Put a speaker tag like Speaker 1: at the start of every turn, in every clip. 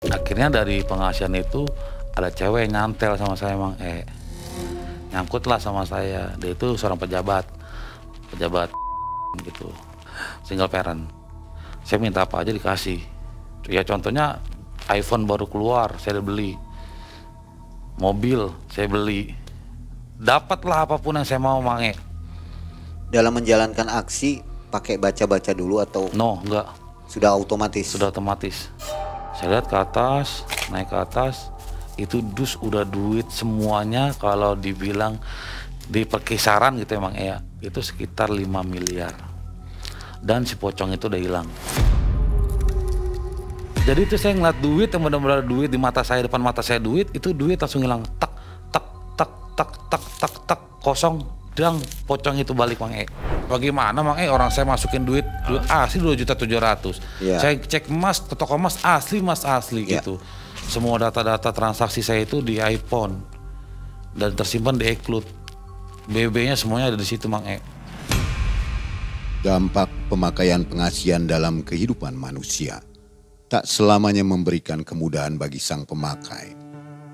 Speaker 1: Akhirnya dari penghasilan itu ada cewek nyantel sama saya Mang nyangkut lah sama saya. Dia itu seorang pejabat gitu, single parent. Saya minta apa aja dikasih. Ya contohnya iPhone baru keluar saya beli, mobil saya beli, dapatlah apapun yang saya mau Mang
Speaker 2: Dalam menjalankan aksi pakai baca-baca dulu atau
Speaker 1: No, enggak.
Speaker 2: sudah otomatis?
Speaker 1: Sudah otomatis. Saya lihat ke atas, naik ke atas, itu dus udah duit semuanya kalau dibilang di perkisaran gitu emang itu sekitar 5 miliar. Dan si pocong itu udah hilang. Jadi itu saya ngeliat duit yang benar-benar duit di mata saya, depan mata saya duit, itu duit langsung hilang. Tak, tak, tak, tak, tak, tak, tak, kosong. Dan pocong itu balik Mang Bagaimana Mang orang saya masukin duit asli 2.700.000. Saya cek emas ke toko emas asli gitu. Semua data-data transaksi saya itu di iPhone dan tersimpan di iCloud. BB-nya semuanya ada di situ Mang
Speaker 3: Dampak pemakaian pengasihan dalam kehidupan manusia tak selamanya memberikan kemudahan bagi sang pemakai.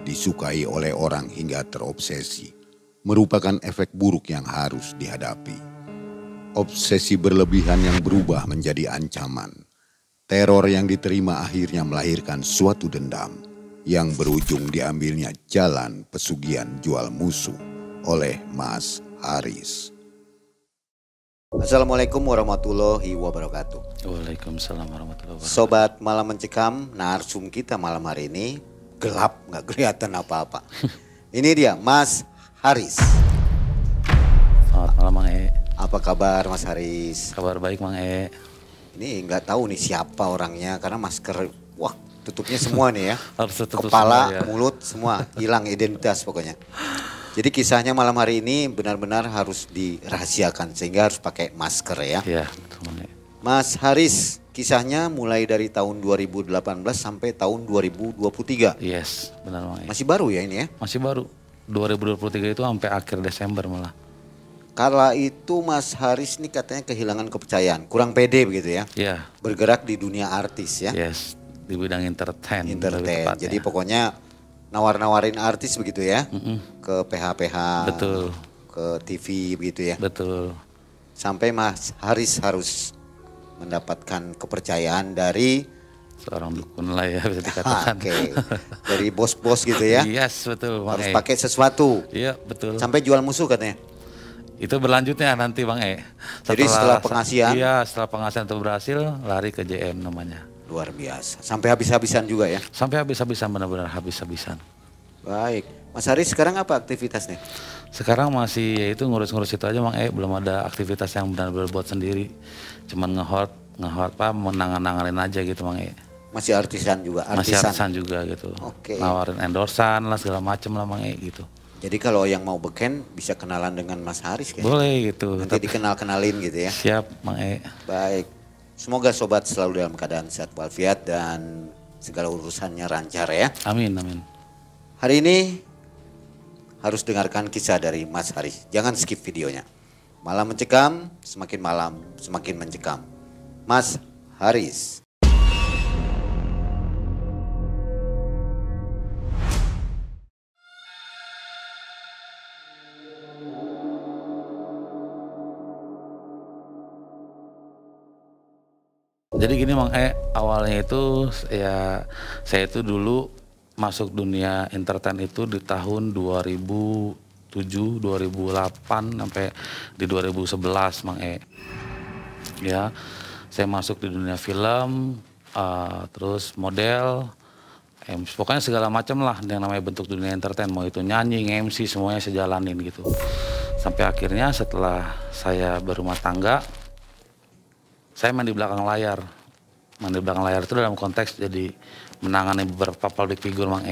Speaker 3: Disukai oleh orang hingga terobsesi merupakan efek buruk yang harus dihadapi. Obsesi berlebihan yang berubah menjadi ancaman. Teror yang diterima akhirnya melahirkan suatu dendam yang berujung diambilnya jalan pesugihan jual musuh oleh Mas Haris.
Speaker 2: Assalamualaikum warahmatullahi wabarakatuh.
Speaker 1: Waalaikumsalam warahmatullahi wabarakatuh.
Speaker 2: Sobat Malam Mencekam, narsum kita malam hari ini gelap, nggak kelihatan apa-apa. Ini dia Mas Haris.
Speaker 1: Selamat malam Mang
Speaker 2: Apa kabar Mas Haris?
Speaker 1: Kabar baik Mang
Speaker 2: Ini nggak tahu nih siapa orangnya karena masker, wah tutupnya semua nih ya.
Speaker 1: Harus tutup
Speaker 2: Kepala,
Speaker 1: semua, ya.
Speaker 2: mulut semua hilang identitas pokoknya. Jadi kisahnya malam hari ini benar-benar harus dirahasiakan sehingga harus pakai masker ya.
Speaker 1: Iya,
Speaker 2: Mas Haris, kisahnya mulai dari tahun 2018 sampai tahun 2023.
Speaker 1: Yes, benar Mang
Speaker 2: Masih baru ya ini ya?
Speaker 1: Masih baru. 2023 itu sampai akhir Desember malah.
Speaker 2: Kala itu Mas Haris ini katanya kehilangan kepercayaan, kurang pede begitu ya?
Speaker 1: Iya.
Speaker 2: Bergerak di dunia artis ya?
Speaker 1: Yes, di bidang entertain.
Speaker 2: Jadi pokoknya nawar-nawarin artis begitu ya? Ke PH-PH,
Speaker 1: betul.
Speaker 2: Ke TV begitu ya?
Speaker 1: Betul.
Speaker 2: Sampai Mas Haris harus mendapatkan kepercayaan dari
Speaker 1: seorang dukun lah ya bisa dikatakan.
Speaker 2: Dari bos-bos gitu ya?
Speaker 1: Yes, betul Bang
Speaker 2: Harus pakai sesuatu.
Speaker 1: Iya, betul.
Speaker 2: Sampai jual musuh katanya?
Speaker 1: Itu berlanjutnya nanti Bang
Speaker 2: Jadi setelah pengasihan?
Speaker 1: Iya, setelah pengasihan itu berhasil, lari ke JM namanya.
Speaker 2: Luar biasa. Sampai habis-habisan juga ya?
Speaker 1: Sampai habis-habisan, benar-benar habis-habisan.
Speaker 2: Baik. Mas Haris sekarang apa aktivitasnya?
Speaker 1: Sekarang masih ya itu ngurus-ngurus itu aja Bang belum ada aktivitas yang benar-benar buat sendiri. Cuman nge-hot menangan-nanganin aja gitu Bang
Speaker 2: Masih artisan juga?
Speaker 1: Masih artisan juga gitu. Nawarin endorsan lah segala macem lah Bang gitu.
Speaker 2: Jadi kalau yang mau beken bisa kenalan dengan Mas Haris kayaknya?
Speaker 1: Boleh gitu.
Speaker 2: Nanti dikenal-kenalin gitu ya?
Speaker 1: Siap Bang
Speaker 2: Baik. Semoga sobat selalu dalam keadaan sehat walafiat dan segala urusannya lancar ya.
Speaker 1: Amin, amin.
Speaker 2: Hari ini harus dengarkan kisah dari Mas Haris. Jangan skip videonya. Malam Mencekam, semakin malam semakin mencekam. Mas Haris.
Speaker 1: Jadi gini Bang awalnya itu ya saya itu dulu masuk dunia entertain itu di tahun 2007, 2008 sampai di 2011 Bang Ya, saya masuk di dunia film, terus model, pokoknya segala macam lah yang namanya bentuk dunia entertain, mau itu nyanyi, MC semuanya saya jalanin gitu. Sampai akhirnya setelah saya berumah tangga, saya main di belakang layar. Main di belakang layar itu dalam konteks jadi menangani beberapa public figure Mang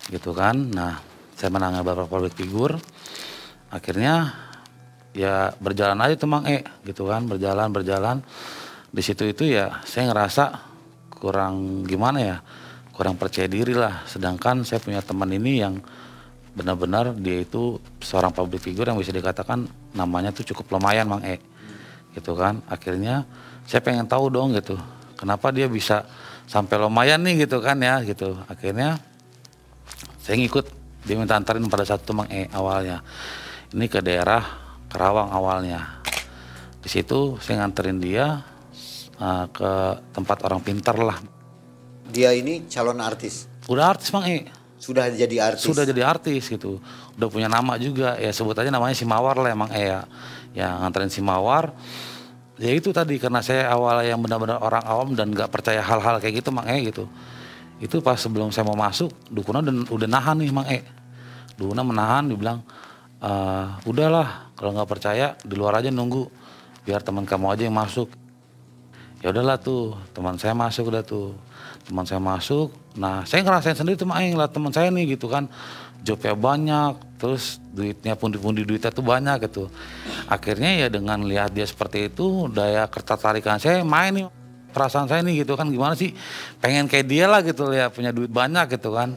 Speaker 1: gitu kan. Nah, saya menangani beberapa public figure. Akhirnya ya berjalan aja tuh Mang gitu kan, berjalan. Di situ itu ya saya ngerasa kurang gimana ya, kurang percaya diri lah. Sedangkan saya punya teman ini yang benar-benar dia itu seorang public figure yang bisa dikatakan namanya tuh cukup lumayan Mang gitu kan. Akhirnya saya pengen tahu dong gitu, kenapa dia bisa sampai lumayan nih gitu kan ya gitu. Akhirnya saya ngikut, dia minta antarin pada saat itu Mang awalnya. Ini ke daerah Karawang awalnya. Di situ saya nganterin dia ke tempat orang pintar lah.
Speaker 2: Dia ini calon artis.
Speaker 1: Udah artis Mang
Speaker 2: Sudah jadi artis.
Speaker 1: Sudah jadi artis gitu. Udah punya nama juga. Ya sebut aja namanya si Mawar lah emang ya. Ya nganterin si Mawar. Ya itu tadi karena saya awalnya yang benar-benar orang awam dan nggak percaya hal-hal kayak gitu Mang gitu. Itu pas sebelum saya mau masuk, dukunnya udah nahan nih Mang Dukunnya menahan, dibilang udahlah kalau nggak percaya di luar aja nunggu biar teman kamu aja yang masuk. Ya udahlah tuh teman saya masuk udah tuh. Teman saya masuk, nah saya ngerasain sendiri tuh Mang ngeliat teman saya nih gitu kan. Jobnya banyak, terus duitnya pundi-pundi duitnya tuh banyak gitu. Akhirnya ya dengan lihat dia seperti itu, daya ketertarikan saya main nih. Perasaan saya nih gitu kan, gimana sih pengen kayak dia lah gitu ya, punya duit banyak gitu kan.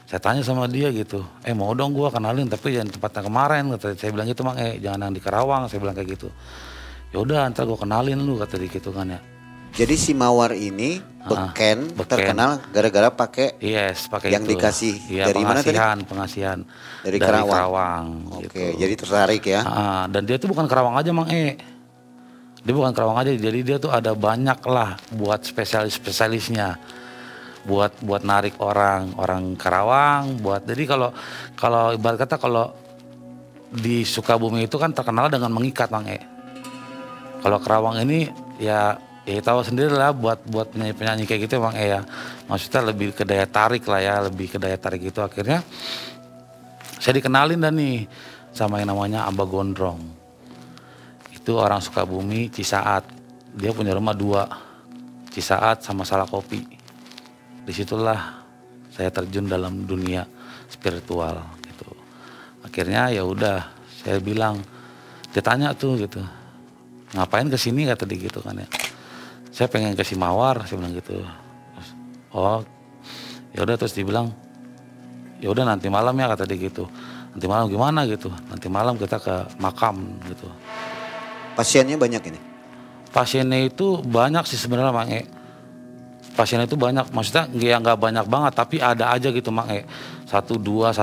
Speaker 1: Saya tanya sama dia gitu, mau dong gua kenalin tapi jangan tempatnya kemarin, kata saya bilang gitu Mang jangan yang di Karawang, saya bilang kayak gitu. Ya udah ntar gua kenalin lu, kata dia gitu kan ya.
Speaker 2: Jadi si Mawar ini beken terkenal gara-gara pakai
Speaker 1: pakai
Speaker 2: yang
Speaker 1: itu.
Speaker 2: dikasih
Speaker 1: Iya,
Speaker 2: dari mana tadi?
Speaker 1: Pengasihan
Speaker 2: Dari Karawang.
Speaker 1: Gitu.
Speaker 2: Oke, jadi tertarik ya.
Speaker 1: Dan dia tuh bukan Karawang aja Mang Dia bukan Karawang aja, jadi dia tuh ada banyak lah buat spesialisnya. Buat narik orang Karawang, jadi kalau ibarat kata kalau di Sukabumi itu kan terkenal dengan mengikat Mang Kalau Karawang ini ya tahu sendiri lah buat penyanyi kayak gitu Mang ya. Maksudnya lebih ke daya tarik lah ya, lebih ke daya tarik itu. Akhirnya saya dikenalin dan nih sama yang namanya Aba Gondrong. Itu orang Sukabumi, Cisaat. Dia punya rumah 2, Cisaat sama Salakopi. Disitulah saya terjun dalam dunia spiritual gitu. Akhirnya ya udah, saya bilang, dia tanya tuh gitu, ngapain kesini kata dia gitu kan ya. Saya pengen ke si Mawar, saya bilang gitu. Oh, ya udah terus dibilang, ya udah nanti malam ya kata dia gitu. Nanti malam gimana gitu? Nanti malam kita ke makam gitu.
Speaker 2: Pasiennya banyak ini?
Speaker 1: Pasiennya itu banyak sih sebenarnya Mang Pasiennya itu banyak, maksudnya ya nggak banyak banget, tapi ada aja gitu Mang 1, 2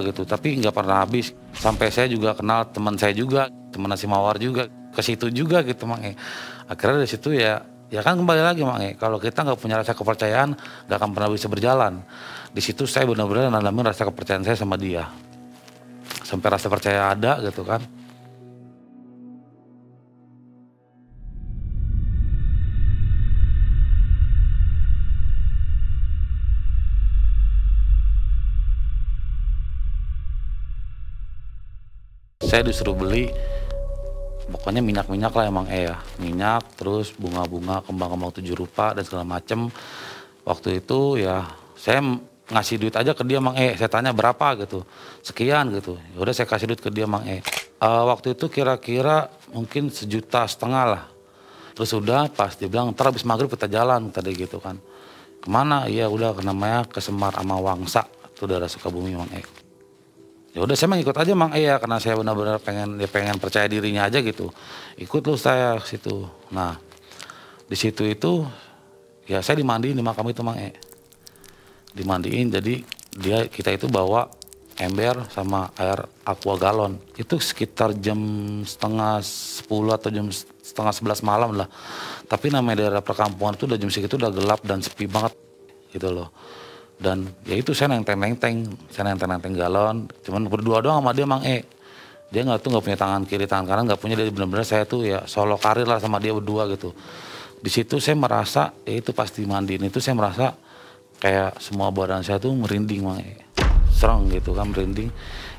Speaker 1: gitu. Tapi nggak pernah habis. Sampai saya juga kenal teman saya juga, teman si Mawar juga ke situ juga gitu Mang Akhirnya dari situ ya kan kembali lagi Mang kalau kita nggak punya rasa kepercayaan nggak akan pernah bisa berjalan. Di situ saya benar-benar nanamin rasa kepercayaan saya sama dia. Sampai rasa percaya ada gitu kan. Saya disuruh beli pokoknya minyak-minyak lah emang ya. Minyak, terus bunga-bunga, kembang-kembang 7 rupa dan segala macem. Waktu itu ya saya ngasih duit aja ke dia Mang saya tanya berapa gitu. Sekian gitu. Ya udah saya kasih duit ke dia Mang waktu itu kira-kira mungkin 1,5 juta lah. Terus udah pas dia bilang ntar habis maghrib kita jalan tadi gitu kan. Kemana? Iya udah namanya ke Semar sama Wangsa. Itu daerah Sukabumi Mang Ya udah saya mengikut aja Mang karena saya benar-benar pengen percaya dirinya aja gitu. Ikut lu saya ke situ. Nah, di situ itu ya saya dimandiin di makam itu Mang Dimandiin jadi kita itu bawa ember sama air aqua galon. Itu sekitar jam 9:30 atau jam 10:30 malam lah. Tapi namanya daerah perkampungan itu udah jam segitu udah gelap dan sepi banget gitu loh. Dan ya itu saya nenteng galon, cuman berdua doang sama dia Mang Dia nggak punya tangan kiri tangan kanan, nggak punya, dia benar-benar saya tuh ya solo karir lah sama dia berdua gitu. Di situ saya merasa itu pas dimandiin itu saya merasa kayak semua badan saya tuh merinding Mang serang gitu kan, merinding.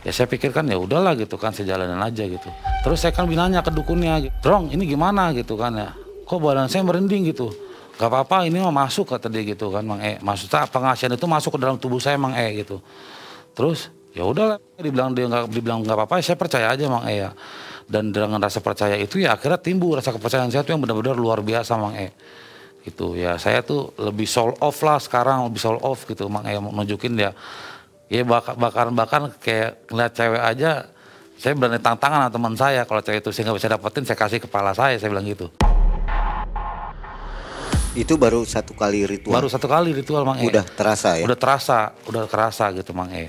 Speaker 1: Ya saya pikirkan ya udahlah gitu kan, saya jalanin aja gitu. Terus saya kan binanya ke dukunnya, Drong ini gimana gitu kan ya, kok badan saya merinding gitu. Gak apa-apa ini mah masuk kata dia gitu kan Mang maksudnya pengasihan itu masuk ke dalam tubuh saya Mang gitu. Terus ya udahlah dibilang nggak apa-apa, saya percaya aja Mang ya. Dan dengan rasa percaya itu ya akhirnya timbul rasa kepercayaan saya tuh yang benar-benar luar biasa Mang gitu ya. Saya tuh lebih soul off lah sekarang, lebih soul off gitu Mang mau nunjukin ya bahkan kayak ngeliat cewek aja saya berani tantangan sama teman saya, kalau cewek itu saya nggak bisa dapetin saya kasih kepala saya bilang gitu.
Speaker 2: Itu baru satu kali ritual.
Speaker 1: Baru satu kali ritual Mang E.
Speaker 2: Udah terasa ya?
Speaker 1: Udah kerasa gitu Mang E.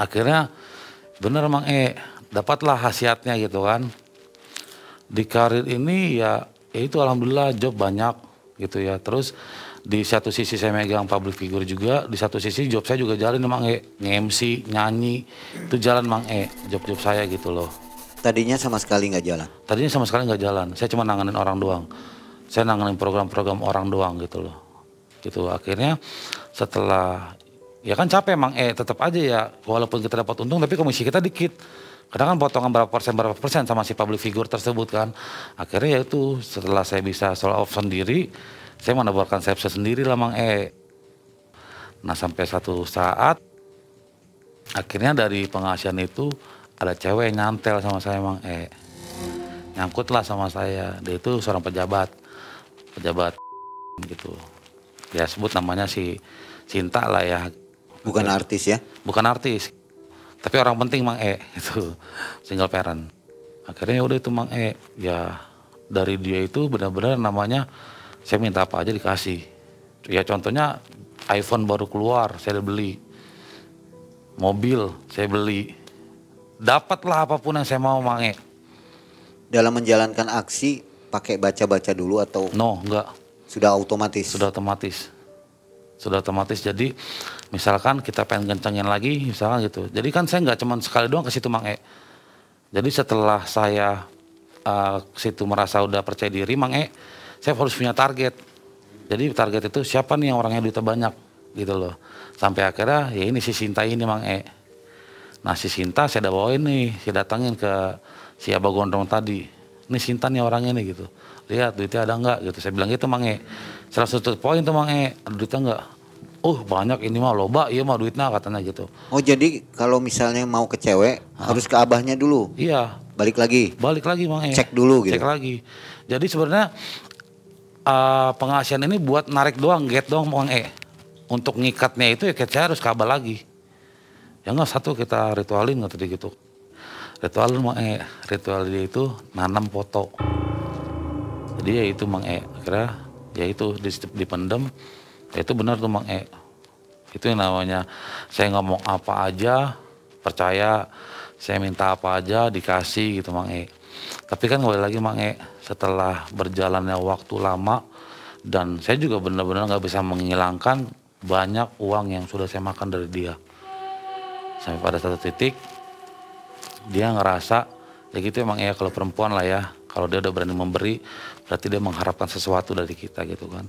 Speaker 1: Akhirnya bener Mang E, dapatlah khasiatnya gitu kan. Di karir ini ya itu alhamdulillah job banyak gitu ya. Terus di satu sisi saya megang public figure juga, di satu sisi job saya juga jalan Mang E. Nge-MC, nyanyi, itu jalan Mang E, job-job saya gitu loh.
Speaker 2: Tadinya sama sekali nggak jalan?
Speaker 1: Tadinya sama sekali nggak jalan, saya cuma nanganin orang doang. Saya nanganin program-program orang doang gitu loh. Gitu akhirnya setelah, ya kan capek Mang E, tetap aja ya walaupun kita dapat untung tapi komisi kita dikit. Kadang kan potongan berapa persen sama si public figure tersebut kan. Akhirnya ya itu setelah saya bisa solo off sendiri, saya menawarkan saya sendiri lah Mang E. Nah sampai satu saat akhirnya dari penghasilan itu ada cewek yang nyantel sama saya Mang E. Nyangkut lah sama saya, dia itu seorang pejabat gitu. Ya sebut namanya si Cinta lah ya.
Speaker 2: Bukan artis ya?
Speaker 1: Bukan artis. Tapi orang penting Mang E itu, single parent. Akhirnya udah itu Mang E, ya dari dia itu benar-benar namanya saya minta apa aja dikasih. Ya contohnya iPhone baru keluar, saya beli. Mobil, saya beli. Dapatlah apapun yang saya mau Mang E.
Speaker 2: Dalam menjalankan aksi pakai baca-baca dulu atau?
Speaker 1: No, enggak.
Speaker 2: Sudah otomatis?
Speaker 1: Sudah otomatis. Jadi misalkan kita pengen kencengin lagi misalkan gitu. Jadi kan saya nggak cuma sekali doang ke situ Mang E. Jadi setelah saya ke situ merasa udah percaya diri Mang E, saya harus punya target. Jadi target itu siapa nih yang orangnya duitnya banyak gitu loh. Sampai akhirnya ya ini si Sinta ini Mang E. Nah si Sinta saya udah bawain nih, saya datangin ke si Abah Gondrong tadi. Ini Sinta nih orangnya nih gitu. Lihat duitnya ada nggak gitu. Saya bilang gitu Mang E. Salah satu poin tuh Mang E, ada duitnya nggak? Banyak ini mah loba, iya mah duitnya katanya gitu.
Speaker 2: Oh jadi kalau misalnya mau ke cewek harus ke abahnya dulu?
Speaker 1: Iya.
Speaker 2: Balik lagi
Speaker 1: Mang E.
Speaker 2: Cek dulu gitu?
Speaker 1: Cek lagi. Jadi sebenarnya penghasilan ini buat narik doang, get doang Mang E. Untuk ngikatnya itu ya saya harus ke abah lagi. Ya nggak satu kita ritualin nggak tadi gitu. Ritualin Mang E. Ritual dia itu nanam foto. Jadi ya itu Mang E. Akhirnya ya itu dipendem. Ya itu benar tuh Mang E. Itu yang namanya saya ngomong apa aja percaya, saya minta apa aja dikasih gitu Mang E. Tapi kan kembali lagi Mang E, setelah berjalannya waktu lama dan saya juga benar-benar nggak bisa menghilangkan banyak uang yang sudah saya makan dari dia. Sampai pada satu titik dia ngerasa ya gitu emang ya kalau perempuan lah ya, kalau dia udah berani memberi berarti dia mengharapkan sesuatu dari kita gitu kan.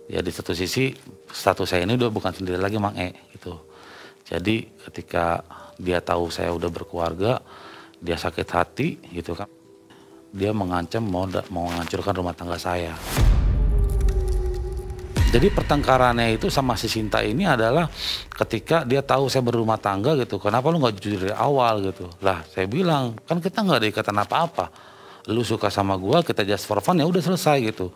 Speaker 1: Ya di satu sisi status saya ini udah bukan sendiri lagi Mang E gitu. Jadi ketika dia tahu saya udah berkeluarga, dia sakit hati gitu kan. Dia mengancam mau menghancurkan rumah tangga saya. Jadi pertengkarannya itu sama si Sinta ini adalah ketika dia tahu saya berumah tangga gitu. Kenapa lu gak jujur dari awal gitu. Lah saya bilang kan kita gak ada ikatan apa-apa. Lu suka sama gua kita just for fun ya udah selesai gitu.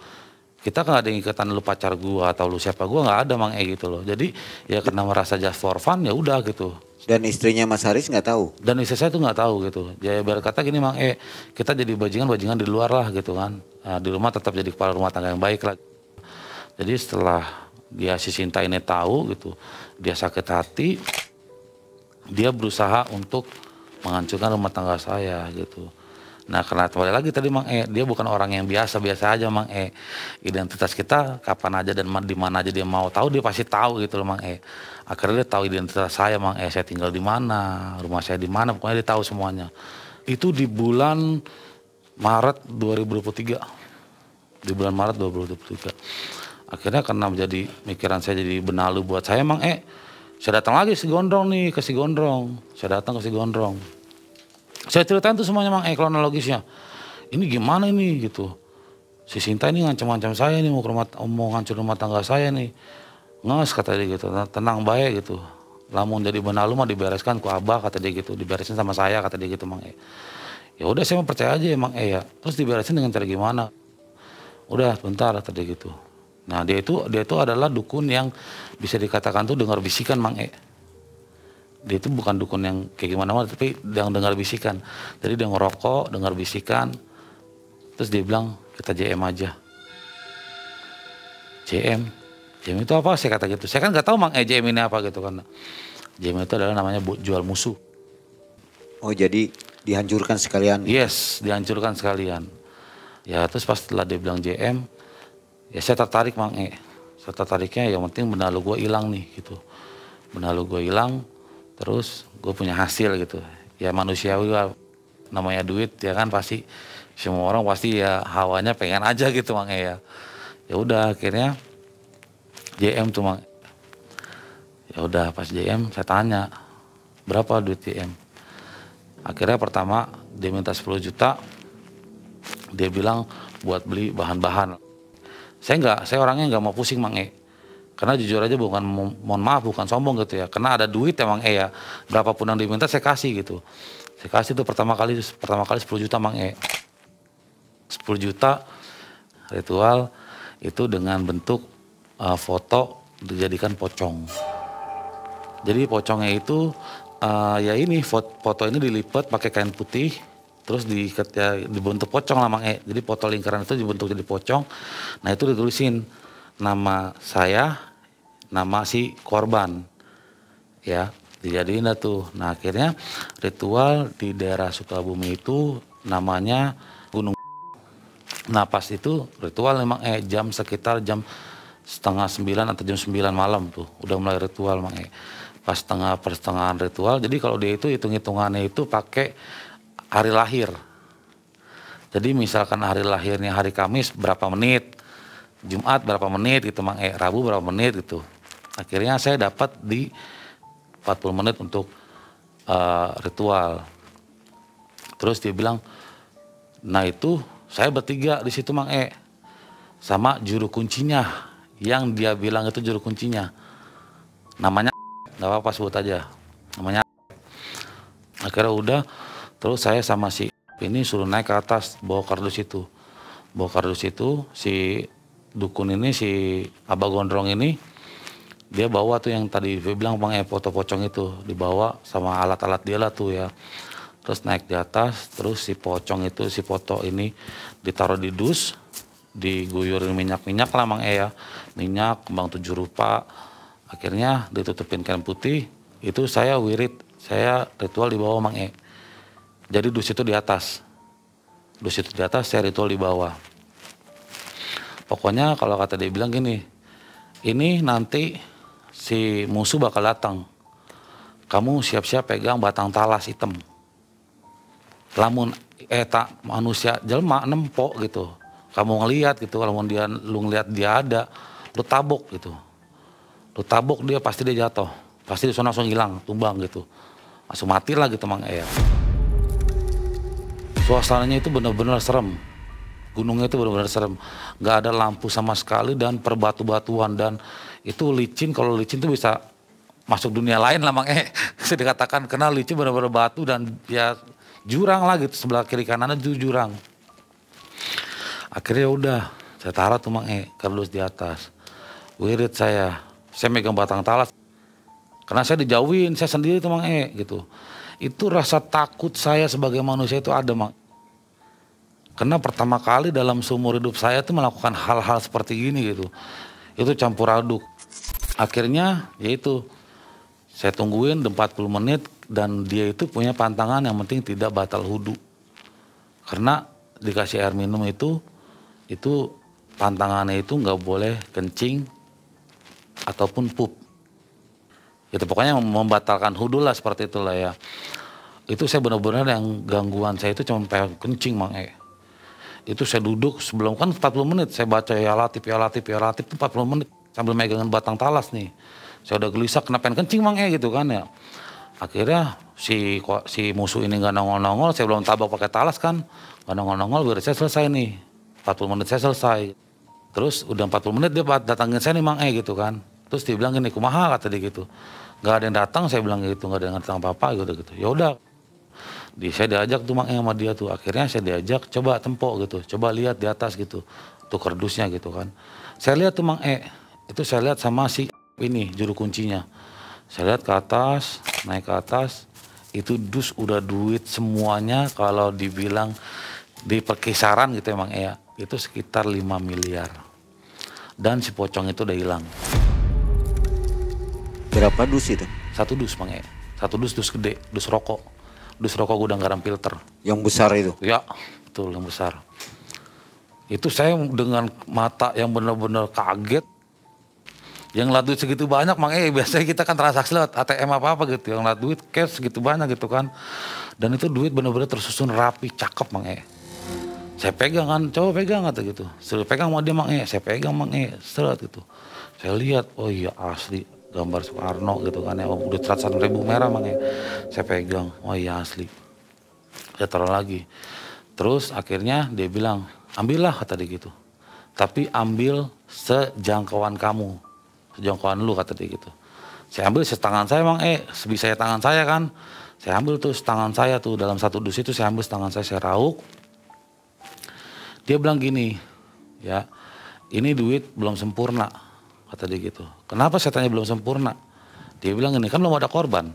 Speaker 1: Kita kan ada ikatan lu pacar gua atau lu siapa gua nggak ada Mang E gitu loh. Jadi ya karena merasa just for fun ya udah gitu.
Speaker 2: Dan istrinya Mas Haris nggak tahu?
Speaker 1: Dan istri saya tuh nggak tahu gitu. Ya biar kata gini Mang E, kita jadi bajingan di luar lah gitu kan. Nah, di rumah tetap jadi kepala rumah tangga yang baik lah. Jadi setelah dia si Sinta ini tahu gitu, dia sakit hati, dia berusaha untuk menghancurkan rumah tangga saya gitu. Nah karena kembali lagi tadi Mang E, dia bukan orang yang biasa-biasa aja Mang E. Identitas kita kapan aja dan di mana aja dia mau tahu dia pasti tahu gitu loh Mang E. Akhirnya dia tahu identitas saya Mang E, saya tinggal di mana, rumah saya di mana, pokoknya dia tahu semuanya. Itu di bulan Maret 2023. Di bulan Maret 2023. Akhirnya karena menjadi pikiran saya jadi benalu buat saya Mang E. Saya datang lagi ke si Gondrong. Saya datang ke si Gondrong. Saya ceritain tuh semuanya Mang E kronologisnya. Ini gimana ini gitu. Si Sinta ini ngancam-ngancam saya nih mau ngancur rumah tangga saya nih. Nges kata dia gitu, tenang baik gitu. Lamun jadi benalu mah dibereskan ku abah kata dia gitu, diberesin sama saya kata dia gitu Mang E. Ya udah saya mau percaya aja ya Mang E ya. Terus diberesin dengan cara gimana? Udah bentar kata dia gitu. Nah dia itu adalah dukun yang bisa dikatakan tuh dengar bisikan Mang E. Dia itu bukan dukun yang kayak gimana-mana tapi yang dengar bisikan. Jadi dia ngerokok, dengar bisikan. Terus dia bilang kita JM aja. JM itu apa? Saya kata gitu. Saya kan nggak tahu Mang JM ini apa gitu kan. JM itu adalah namanya jual musuh.
Speaker 2: Oh jadi dihancurkan sekalian?
Speaker 1: Yes, dihancurkan sekalian. Ya terus pas setelah dia bilang JM, ya saya tertarik Mang Saya tertariknya yang penting benalu gue hilang nih gitu. Benalu gue hilang, terus gue punya hasil gitu. Ya manusiawi lah, namanya duit ya kan pasti. Semua orang pasti ya hawanya pengen aja gitu Mang ya. Ya udah akhirnya JM tuh Mang. Ya udah pas JM saya tanya, berapa duit JM? Akhirnya pertama dia minta 10 juta, dia bilang buat beli bahan-bahan. Saya orangnya nggak mau pusing Mang Karena jujur aja bukan, mohon maaf bukan sombong gitu ya. Karena ada duit emang ya, berapapun yang diminta saya kasih gitu. Saya kasih tuh pertama kali 10 juta Mang 10 juta ritual itu dengan bentuk foto dijadikan pocong. Jadi pocongnya itu ya ini foto ini dilipat pakai kain putih, terus diikat ya dibentuk pocong lah Mang Jadi foto lingkaran itu dibentuk jadi pocong. Nah itu ditulisin nama saya, nama si korban, ya dijadiin dah tuh. Nah akhirnya ritual di daerah Sukabumi itu namanya Gunung. Nah pas itu ritual memang sekitar jam 8:30 atau jam 9 malam tuh udah mulai ritual Mang Pas pertengahan ritual, jadi kalau dia itu hitung-hitungannya itu pakai hari lahir. Jadi misalkan hari lahirnya hari Kamis berapa menit, Jumat berapa menit gitu Mang Rabu berapa menit gitu. Akhirnya saya dapat di 40 menit untuk ritual. Terus dia bilang, nah itu saya bertiga di situ Mang sama juru kuncinya yang dia bilang itu juru kuncinya. Namanya nggak apa-apa sebut aja namanya. Akhirnya udah, terus saya sama si ini suruh naik ke atas bawa kardus itu. Si dukun ini, si Abah Gondrong ini dia bawa tuh yang tadi dia bilang Bang foto pocong itu dibawa sama alat-alat dia lah tuh ya. Terus naik di atas, terus si pocong itu, si foto ini ditaruh di dus, diguyurin minyak-minyak lah Mang ya. Minyak, kembang 7 rupa. Akhirnya ditutupin kain putih, itu saya wirid, saya ritual di bawah Mang Jadi dus itu di atas. Saya ritual di bawah. Pokoknya kalau kata dia bilang gini, ini nanti si musuh bakal datang. Kamu siap-siap pegang batang talas hitam. Lamun tak manusia jelma nempok gitu. Kamu ngelihat gitu, kalau lu ngelihat dia ada, lu tabok gitu. Lu tabok dia pasti dia jatuh. Pasti dia langsung hilang, tumbang gitu. Langsung mati lah gitu Mang Suasananya itu benar-benar serem. Gunungnya itu benar-benar serem. Gak ada lampu sama sekali dan perbatu-batuan. Dan itu licin, kalau licin itu bisa masuk dunia lain lah Mang Bisa dikatakan, karena licin benar-benar batu dan ya jurang lah gitu. Sebelah kiri kanannya itu jurang. Akhirnya udah, saya taruh tuh Mang kardus di atas. Wirid saya megang batang talas. Karena saya dijauhin, saya sendiri tuh Mang gitu. Itu rasa takut saya sebagai manusia itu ada Mang. Karena pertama kali dalam seumur hidup saya tuh melakukan hal-hal seperti gini gitu. Itu campur aduk. Akhirnya yaitu saya tungguin 40 menit dan dia itu punya pantangan yang penting tidak batal wudu. Karena dikasih air minum itu pantangannya itu nggak boleh kencing ataupun pup. Itu pokoknya membatalkan wudu lah seperti itulah ya. Itu saya benar-benar yang gangguan saya itu cuma pengen kencing Mang Itu saya duduk sebelum kan 40 menit saya baca ya latif itu 40 menit sambil megangin batang talas nih. Saya udah gelisah kenapa pengen kencing Mang gitu kan ya. Akhirnya si musuh ini nggak nongol-nongol, saya belum tabak pakai talas kan. Nggak nongol-nongol, biar saya selesai nih. 40 menit saya selesai. Terus udah 40 menit dia datangin saya nih Mang gitu kan. Terus dia bilang gini, kumaha kata dia gitu. Nggak ada yang datang, saya bilang gitu, nggak ada yang datang apa-apa gitu. Ya udah. Saya diajak tuh Mang sama dia tuh. Akhirnya saya diajak coba tempok gitu. Coba lihat di atas gitu. Tuh kardusnya gitu kan. Saya lihat tuh Mang itu saya lihat sama si ini juru kuncinya. Saya lihat ke atas, naik ke atas. Itu dus udah duit semuanya kalau dibilang di perkisaran gitu emang itu sekitar 5 miliar. dan si pocong itu udah hilang.
Speaker 2: Berapa dus itu?
Speaker 1: 1 dus Mang E. 1 dus gede, dus rokok. Dus rokok gudang garam filter.
Speaker 2: Yang besar itu?
Speaker 1: Ya, betul yang besar. Itu saya dengan mata yang benar-benar kaget. Yang ngeliat duit segitu banyak Mang E, biasanya kita kan transaksi lewat ATM apa-apa gitu. Yang ngeliat duit cash segitu banyak gitu kan. Dan itu duit benar-benar tersusun rapi, cakep Mang E. Saya pegang kan, coba pegang kata gitu. Saya pegang sama dia Mang E, saya pegang Mang E, seret gitu. Saya lihat, oh iya asli. Gambar Soekarno gitu kan ya, udah 100.000 merah Mang E. Saya pegang, oh iya asli. Saya taruh lagi. Terus akhirnya dia bilang, ambillah kata dia gitu. Tapi ambil sejangkauan kamu. Sejangkauan lu kata dia gitu. Saya ambil setangan saya Mang E, sebisa tangan saya kan. Saya ambil tuh setangan saya tuh, dalam 1 dus itu saya ambil setangan saya rauk. Dia bilang gini, ya ini duit belum sempurna. Kata dia gitu. Kenapa saya tanya belum sempurna? Dia bilang ini kan belum ada korban.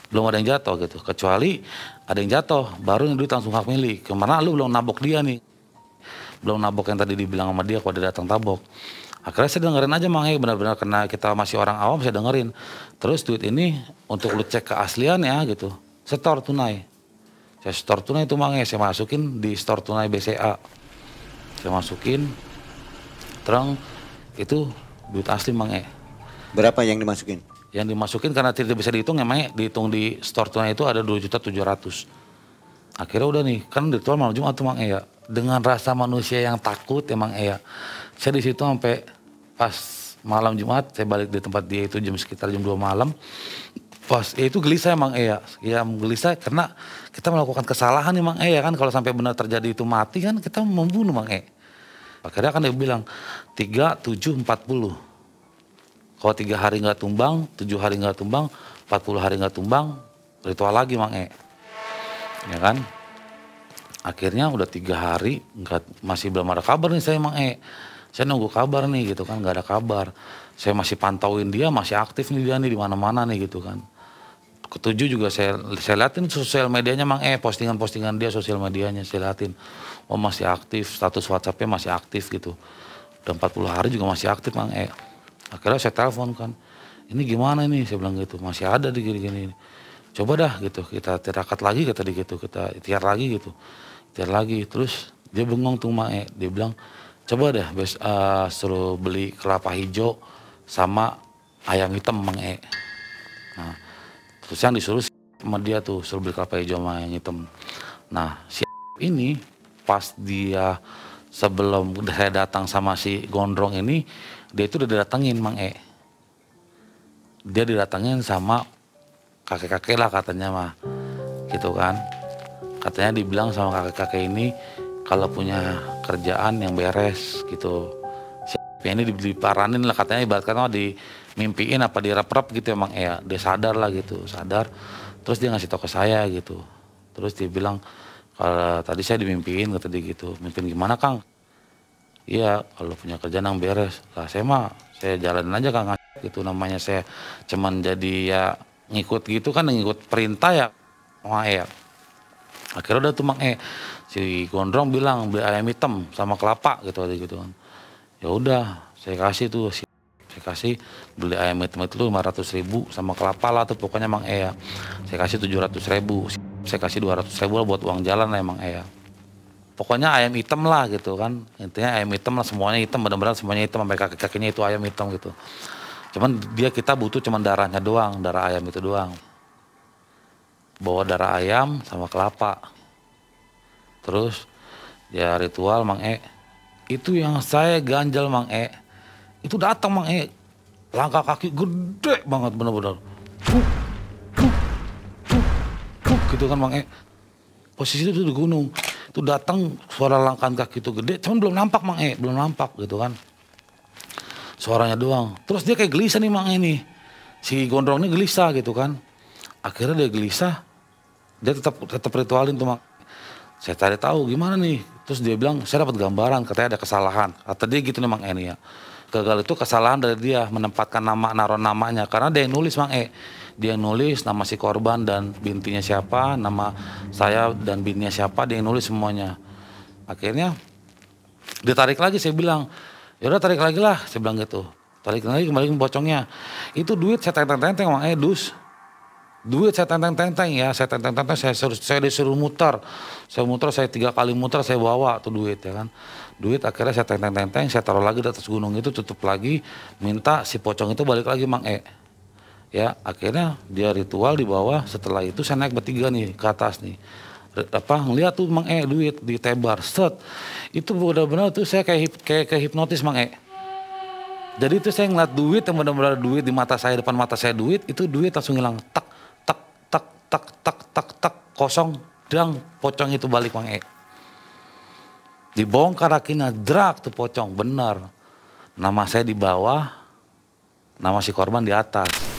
Speaker 1: Belum ada yang jatuh gitu. Kecuali ada yang jatuh, baru yang duit langsung hak milik. Kemana lu belum nabok dia nih. Belum nabok yang tadi dibilang sama dia kalau dia datang tabok. Akhirnya saya dengerin aja Mang E, benar-benar karena kita masih orang awam saya dengerin. Terus duit ini untuk lu cek keaslian ya gitu. Setor tunai. Saya store tunai itu Mang E, saya masukin di store tunai BCA. Saya masukin. Terang itu duit asli Mang E.
Speaker 2: Berapa yang dimasukin?
Speaker 1: Yang dimasukin karena tidak bisa dihitung emang dihitung di store tunai itu ada 2.700.000. Akhirnya udah nih, kan ritual malam Jumat tuh Mang E ya. Dengan rasa manusia yang takut emang E ya. Saya di situ sampai pas malam Jumat saya balik di tempat dia itu sekitar jam 2 malam. Pas itu gelisah Mang E ya. Ya gelisah karena kita melakukan kesalahan nih Mang E ya kan, kalau sampai benar terjadi itu mati kan kita membunuh Mang E. Akhirnya kan dia bilang 3, 7, 40. Kalau 3 hari nggak tumbang, 7 hari nggak tumbang, 40 hari nggak tumbang, ritual lagi Mang E. Ya kan? Akhirnya udah 3 hari masih belum ada kabar nih saya Mang E. Saya nunggu kabar nih gitu kan, nggak ada kabar. Saya masih pantauin dia, masih aktif nih dia nih di mana-mana nih gitu kan. Ketujuh juga saya liatin sosial medianya Mang E, postingan-postingan dia sosial medianya saya liatin. Oh masih aktif, status WhatsApp-nya masih aktif gitu. Udah 40 hari juga masih aktif Mang E. Akhirnya saya telepon kan, ini gimana nih saya bilang gitu, masih ada di gini-gini. Coba dah gitu, kita tirakat lagi kata dia gitu, kita ikhtiar lagi gitu. Ikhtiar lagi, terus dia bengong tuh Mang E, dia bilang coba deh suruh beli kelapa hijau sama ayam hitam Mang E. Nah, terus yang disuruh sama dia tuh, suruh beli kelapa hijau sama ayam hitam. Nah, si ini pas dia sebelum saya datang sama si gondrong ini, dia itu udah didatengin Mang E. Dia didatengin sama kakek-kakek lah katanya mah, gitu kan. Katanya dibilang sama kakek-kakek ini kalau punya kerjaan yang beres gitu. Si ini diparanin lah katanya, ibarat kata dimimpiin apa direp-rep gitu emang ya. Dia sadar lah gitu, sadar. Terus dia ngasih tau ke saya gitu. Terus dia bilang, kalau tadi saya dimimpiin kata dia gitu. Mimpin gimana Kang? Iya kalau punya kerjaan yang beres. Lah saya jalanin aja Kang gitu, namanya saya cuman jadi ya ngikut gitu kan, ngikut perintah ya Mang E. Akhirnya udah tuh Mang E, si gondrong bilang beli ayam hitam sama kelapa gitu kan. Ya udah saya kasih tuh, saya kasih beli ayam hitam itu 500.000 sama kelapa lah tuh pokoknya Mang E ya. Saya kasih 700.000, saya kasih 200.000 lah buat uang jalan lah Mang E ya. Pokoknya ayam hitam lah gitu kan, intinya ayam hitam lah, semuanya hitam, benar-benar semuanya hitam sampai kaki-kakinya itu ayam hitam gitu. Cuman kita butuh cuman darahnya doang, darah ayam itu doang. Bawa darah ayam sama kelapa. Terus ya ritual Mang E. Itu yang saya ganjal Mang E. Itu datang Mang E. Langkah kaki gede banget bener-bener. Gitu kan Mang E. Posisi itu di gunung. Itu datang suara langkah kaki itu gede, cuman belum nampak Mang E, belum nampak gitu kan. Suaranya doang. Terus dia kayak gelisah nih Mang E nih. Si gondrong ini gelisah gitu kan. Akhirnya dia gelisah. Dia tetap ritualin tuh Mang. Saya cari tahu gimana nih. Terus dia bilang, saya dapat gambaran katanya ada kesalahan. Kata dia gitu nih Mang E nih ya. Gagal itu kesalahan dari dia menempatkan nama, naruh namanya. Karena dia yang nulis Mang E. Dia yang nulis nama si korban dan bintinya siapa, nama saya dan bintinya siapa, dia yang nulis semuanya. Akhirnya ditarik lagi, saya bilang, Ya udah tarik lagi lah, saya bilang gitu. Tarik lagi kembali ke pocongnya. Itu duit saya tenteng-tenteng Mang Dus. Duit saya tenteng-tenteng ya, saya disuruh muter. Saya muter, saya 3 kali muter saya bawa tuh duit ya kan. Duit akhirnya saya tenteng-tenteng, saya taruh lagi di atas gunung itu, tutup lagi, minta si pocong itu balik lagi Mang Ya, akhirnya dia ritual di bawah, setelah itu saya naik bertiga nih ke atas nih. Ngeliat tuh Mang duit ditebar, set. Itu benar-benar tuh saya kayak hipnotis Mang Jadi itu saya ngeliat duit yang benar-benar duit di mata saya, depan mata saya duit, itu duit langsung hilang, tak, tak, tak, tak, tak, tak, tak, kosong, dang, pocong itu balik Mang Dibongkar akhirnya, drak tuh pocong, benar. Nama saya di bawah, nama si korban di atas.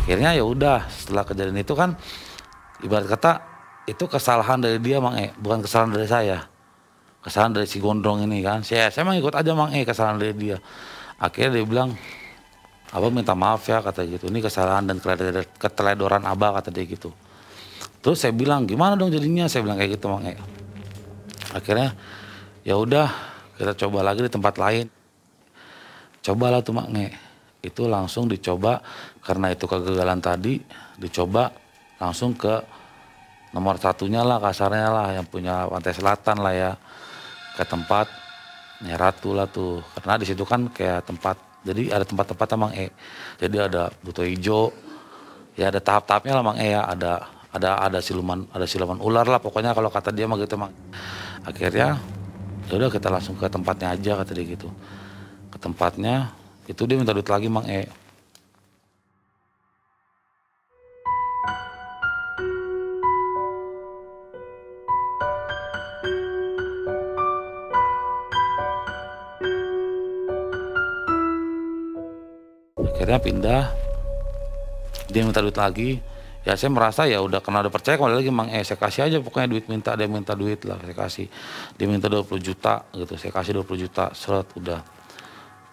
Speaker 1: Akhirnya ya udah, setelah kejadian itu kan ibarat kata itu kesalahan dari dia Mang bukan kesalahan dari saya. Kesalahan dari si gondrong ini kan. Saya emang ikut aja Mang kesalahan dari dia. Akhirnya dia bilang, "Abah minta maaf ya," kata gitu. "Ini kesalahan dan keteledoran Abah," kata dia gitu. Terus saya bilang, "Gimana dong jadinya?" Saya bilang kayak gitu Mang Akhirnya ya udah, kita coba lagi di tempat lain. Cobalah tuh Mang Itu langsung dicoba, karena itu kegagalan tadi, dicoba langsung ke nomor satunya lah kasarnya lah, yang punya pantai selatan lah ya, ke tempat Nyai Ratu lah tuh, karena di situ kan kayak tempat, jadi ada tempat-tempat Mang jadi ada buto hijau, ya ada tahap-tahapnya lah Mang ya, ada siluman ular lah pokoknya kalau kata dia mah gitu Mang. Akhirnya udah kita langsung ke tempatnya aja kata dia gitu, ke tempatnya. Itu dia minta duit lagi Mang Akhirnya pindah, dia minta duit lagi. Ya saya merasa ya udah udah percaya kembali lagi Mang saya kasih aja pokoknya duit, dia minta duit lah saya kasih. Dia minta 20 juta gitu, saya kasih 20 juta, seret udah.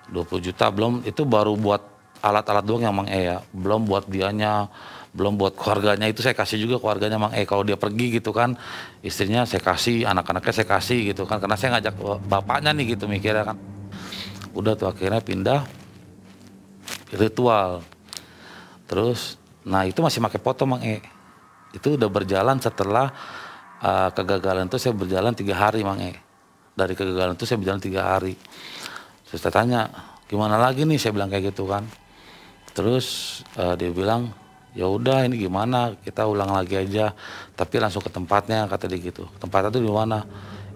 Speaker 1: 20 juta belum, itu baru buat alat-alat doang yang Mang ya, belum buat dianya, belum buat keluarganya, itu saya kasih juga keluarganya Mang kalau dia pergi gitu kan, istrinya saya kasih, anak-anaknya saya kasih gitu kan, karena saya ngajak bapaknya nih gitu mikirnya kan. Udah tuh akhirnya pindah ritual. Terus, nah itu masih pakai foto Mang itu udah berjalan setelah kegagalan itu saya berjalan 3 hari Mang Dari kegagalan itu saya berjalan 3 hari. Terus saya tanya, "Gimana lagi nih?" Saya bilang kayak gitu kan. Terus dia bilang, "Ya udah ini gimana? Kita ulang lagi aja, tapi langsung ke tempatnya," kata dia gitu. "Tempatnya tuh di mana?"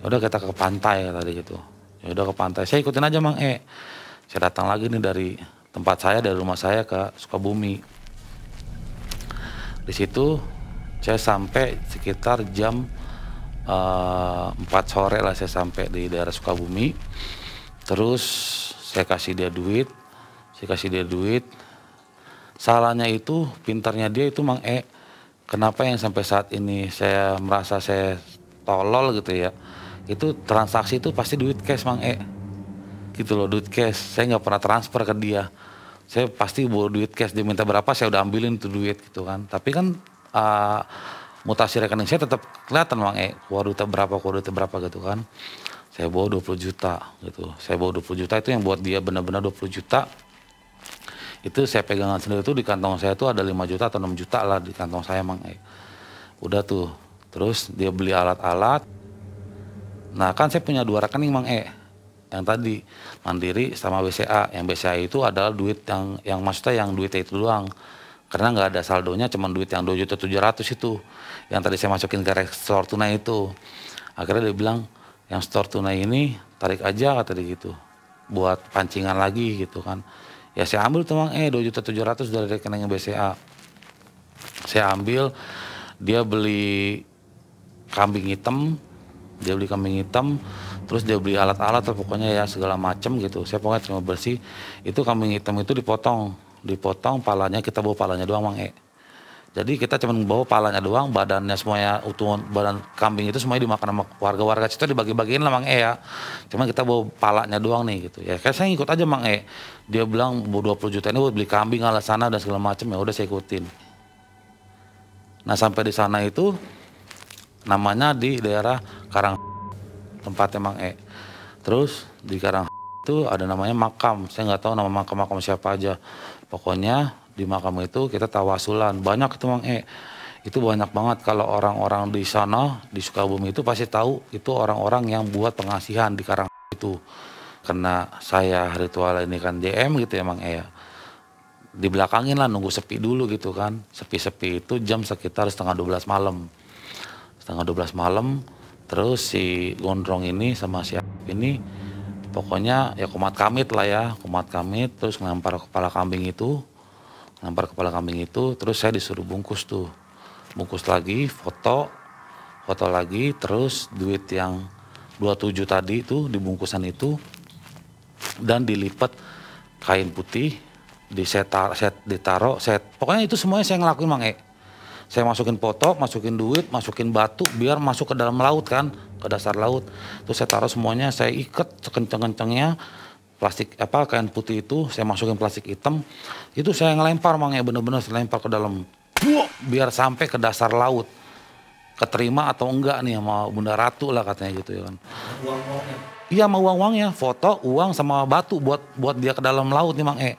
Speaker 1: "Ya udah kita ke pantai," kata dia gitu. Ya udah ke pantai. Saya ikutin aja Mang Saya datang lagi nih dari tempat saya, dari rumah saya ke Sukabumi. Di situ saya sampai sekitar jam 4 sore lah saya sampai di daerah Sukabumi. Terus saya kasih dia duit, salahnya itu, pintarnya dia itu Mang kenapa yang sampai saat ini saya merasa saya tolol gitu ya, itu transaksi itu pasti duit cash Mang gitu loh, duit cash, saya nggak pernah transfer ke dia, saya pasti bawa duit cash, dia minta berapa saya udah ambilin tuh duit gitu kan, tapi kan mutasi rekening saya tetap kelihatan Mang keluar duit berapa gitu kan. Saya bawa 20 juta gitu. Saya bawa 20 juta itu yang buat dia benar-benar 20 juta. Itu saya pegangan sendiri tuh di kantong saya tuh ada 5 juta atau 6 juta lah di kantong saya Mang Udah tuh. Terus dia beli alat-alat. Nah kan saya punya 2 rekening Mang Yang tadi Mandiri sama BCA. Yang BCA itu adalah duit yang maksudnya yang duitnya itu doang. Karena nggak ada saldonya, cuma duit yang 2.700.000 itu. Yang tadi saya masukin ke store tunai itu. Akhirnya dia bilang, "Yang store tunai ini tarik aja," kata dia gitu, "buat pancingan lagi," gitu kan. Ya saya ambil tuh Mang 2.700.000 dari rekening BCA. Saya ambil, dia beli kambing hitam, terus dia beli alat-alat pokoknya ya segala macam gitu. Saya pokoknya terima bersih. Itu kambing hitam itu dipotong palanya, kita bawa palanya doang Mang Jadi kita cuma bawa palanya doang, badannya semuanya utuh, badan kambing itu semuanya dimakan sama warga-warga situ, dibagi-bagiin lah Mang E ya. Cuma kita bawa palanya doang nih gitu. Ya kayak saya ngikut aja Mang E. Dia bilang 20 juta ini buat beli kambing ala sana dan segala macam, ya udah saya ikutin. Nah sampai di sana itu namanya di daerah Karang tempatnya Mang E. Terus di Karang itu ada namanya makam. Saya nggak tahu nama makam siapa aja. Pokoknya di makam itu kita tawasulan. Banyak itu Mang E. Itu banyak banget kalau orang-orang di sana di Sukabumi itu pasti tahu itu orang-orang yang buat pengasihan di Karang itu. Karena saya ritual ini kan JM gitu ya Mang E ya. Dibelakangin lah nunggu sepi dulu gitu kan. Sepi-sepi itu jam sekitar setengah 12 malam. Setengah 12 malam terus si gondrong ini sama si ini pokoknya ya kumat kamit lah ya. Kumat kamit terus ngelempar kepala kambing itu. Terus saya disuruh bungkus tuh. Bungkus lagi, foto lagi, terus duit yang 27 tadi itu dibungkusan itu dan dilipat kain putih, ditaruh, pokoknya itu semuanya saya ngelakuin Mang E. Saya masukin foto, masukin duit, masukin batu biar masuk ke dalam laut kan, ke dasar laut. Terus saya taruh semuanya, saya ikat sekenceng-kencengnya. Plastik kain putih itu saya masukin plastik hitam, itu saya ngelempar Mang E, bener-bener saya lempar ke dalam, biar sampai ke dasar laut. Keterima atau enggak nih sama Bunda Ratu lah katanya gitu ya kan. Uang-uangnya? Iya sama uang-uangnya, foto, uang sama batu buat dia ke dalam laut nih Mang E.